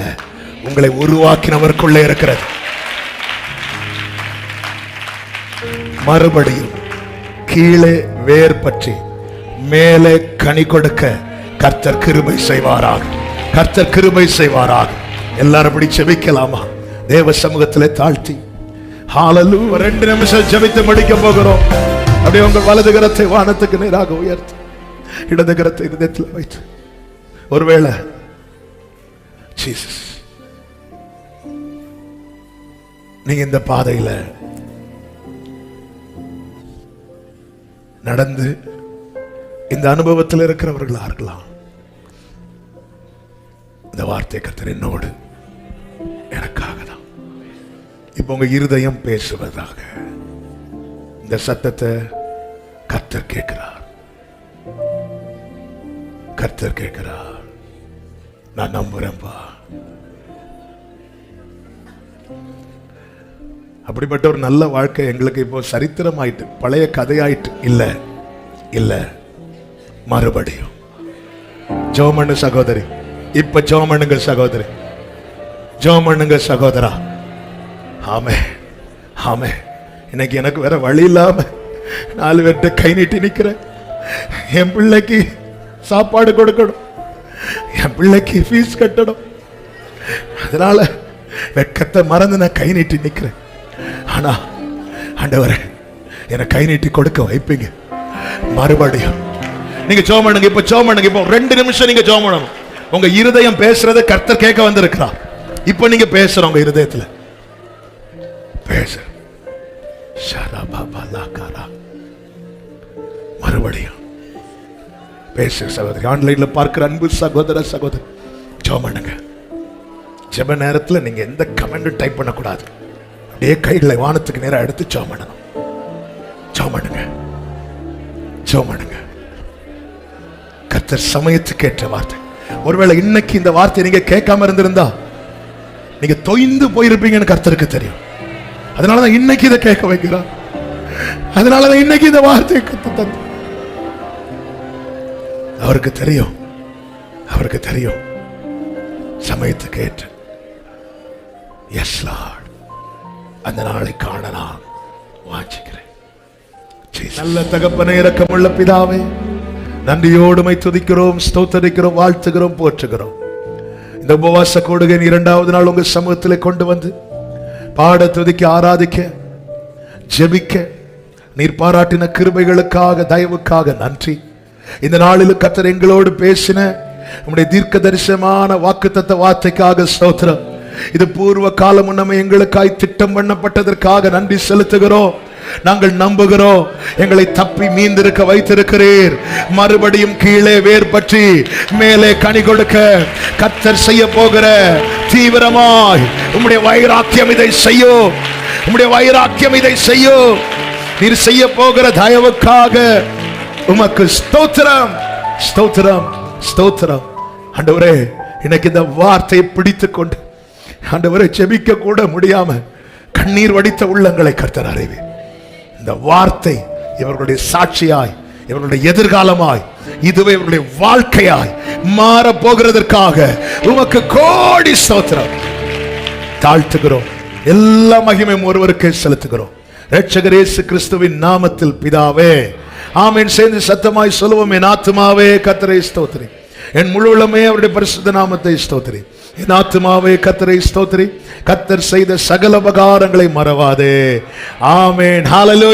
உங்களை உருவாக்கினவருக்குள்ளே இருக்கிறது. மறுபடியும் கீழே வேர் பற்றி மேலே கனி கொடுக்க கர்த்தர் கிருபை செய்வாராக, கர்த்தர் கிருபை செய்வாராக. எல்லாரும் அப்படி ஜெபிக்கலாமா? தேவ சமூகத்திலே தாழ்த்தி ஹalleluya 2 நிமிஷம் ஜெபித்து முடிக்க போகிறோம். அப்படியே உங்கள் வலது கரத்தை வானத்துக்கு நேராக உயர்த்தி இடது கரத்தை இதயத்தில் வைத்து, ஒருவேளை ஜீசஸ் நீங்க இந்த பாதையில நடந்து இந்த அனுபவத்தில் இருக்கிறவர்களா இருக்கலாம். இந்த வார்த்தை கர்த்தர் என்னோடு எனக்காக தான். இப்ப உங்க இருதயம் பேசுவதாக இந்த சத்தத்தை கர்த்தர் கேட்கிறார், கர்த்தர் கேட்கிறார். நான் நம்புறேன்பா. அப்படிப்பட்ட ஒரு நல்ல வாழ்க்கை எங்களுக்கு இப்போ சரித்திரம் ஆயிட்டு, பழைய கதையாயிட்டு இல்ல இல்ல. மறுபடியும் ஜோமண்ணு சகோதரி, இப்ப ஜோமண்ணுங்க சகோதரி, ஜோமண்ணுங்க சகோதரா. ஆமே ஆமே. இன்னைக்கு எனக்கு வேற வழி இல்லாம 4 பேர்ட்ட கை நீட்டி நிக்கிறேன். என் பிள்ளைக்கு சாப்பாடு கொடுக்கணும், என் பிள்ளைக்கு ஃபீஸ் கட்டணும். அதனால வெட்கத்தை மறந்து நான் கை நீட்டி நிக்கிறேன். ஆனா ஆண்டவரே, என்னை கை நீட்டி கொடுக்க வைப்பீங்க. மறுபடியும் நீங்க ஜெபம் பண்ணுங்க. இப்ப ஜெபம் பண்ணுங்க. இப்போ 2 நிமிஷம் நீங்க ஜெபம் பண்ணணும். உங்க இருதயம் பேசுறத கர்த்தர் கேட்க வந்திருக்கிறார். இப்போ நீங்க பேசுற உங்க இருதயத்துல பேசு. மறுபடியும் பேசு சகோதரி. ஆன்லைன்ல பார்க்கிற அன்பு சகோதர சகோதரி, ஜெபம் பண்ணுங்க. ஜெப நேரத்துல நீங்க எந்த கமெண்ட் டைப் பண்ணக்கூடாது. அப்படியே கைகளை வானத்துக்கு நேரம் எடுத்து ஜெபம் பண்ணணும். ஜெபம் பண்ணுங்க, ஜெபம் பண்ணுங்க. கர்த்தர் சமயத்துக்கு ஏற்ற வார்த்தை. ஒருவேளை இன்னைக்கு இந்த வார்த்தையை நீங்க கேட்காம இருந்திருந்தா நீங்க தொய்ந்து போயிருப்பீங்கன்னு கர்த்தருக்கு தெரியும். அதனாலதான் இன்னைக்கு இதை கேட்க வைக்கிறார். அதனாலதான் இன்னைக்கு இந்த வார்த்தையை கத்த அவருக்கு தெரியும், அவருக்கு தெரியும் சமயத்துக்கு ஏற்று. எஸ் லார்ட், அந்த நாளை காண நான் வாஞ்சிக்கிறேன். நல்ல தகப்பனே, இரக்கமுள்ள பிதாவே, நன்றியோடுமை துதிக்கிறோம், ஸ்தோத்தரிக்கிறோம், வாழ்த்துகிறோம், போற்றுகிறோம். இந்த உபவாச கூடுகை 2வது நாள் உங்க சமூகத்தில் கொண்டு வந்து பாட, துதிக்க, ஆராதிக்க, ஜெபிக்க நீர் பாராட்டின கிருபைகளுக்காக, தயவுக்காக நன்றி. இந்த நாளில் கர்த்தர் எங்களோடு பேசின உம்முடைய தீர்க்க தரிசனமான வாக்குத்தத்த வார்த்தைக்காக ஸ்தோத்திரம். இது பூர்வ காலம் முன்னமே எங்களுக்காய் திட்டம் பண்ணப்பட்டதற்காக நன்றி செலுத்துகிறோம். நாங்கள் நம்புகிறோம். எங்களை தப்பி மீந்திருக்க வைத்திருக்கிறீர். மறுபடியும் கீழே வேர் பற்றி மேலே கனி கொடுக்க கர்த்தர் செய்ய போகிற தீவிரமாய் உம்முடைய வைராக்கியம் இதை செய்யும். உம்முடைய வைராக்கியம் இதை செய்யும். நீர் செய்ய போகிற தயவுக்காக உமக்கு ஸ்தோத்திரம், ஸ்தோத்திரம், ஸ்தோத்திரம். ஆண்டவரே, எனக்கு இந்த வார்த்தையை பிடித்துக் கொண்டு ஆண்டவரே ஜெபிக்க கூட முடியாம கண்ணீர் வடித்த உள்ளங்களை கர்த்தர் அறிவே. இந்த வார்த்தை இவர்களுடைய சாட்சியாய், இவர்களுடைய எதிர்காலமாய், இதுவே இவர்களுடைய வாழ்க்கையாய் மாற போகிறதற்காக உமக்கு கோடி ஸ்தோத்திரம். தாழ்த்துகிறோம். எல்லா மகிமையும் ஒருவருக்கே செலுத்துகிறோம். இரட்சகர் இயேசு கிறிஸ்துவின் நாமத்தில் பிதாவே, ஆமென். சேர்ந்து சத்தமாய் சொல்லுவோம். என் ஆத்துமாவே கர்த்தரை ஸ்தோத்திரி, என் முழு உள்ளமே அவருடைய பரிசுத்த நாமத்தை ஸ்தோத்திரி. என் ஆத்துமாவே கர்த்தரை ஸ்தோத்திரி, கர்த்தர் செய்த சகல உபகாரங்களை மறவாதே. ஆமென். ஹல்லேலூயா.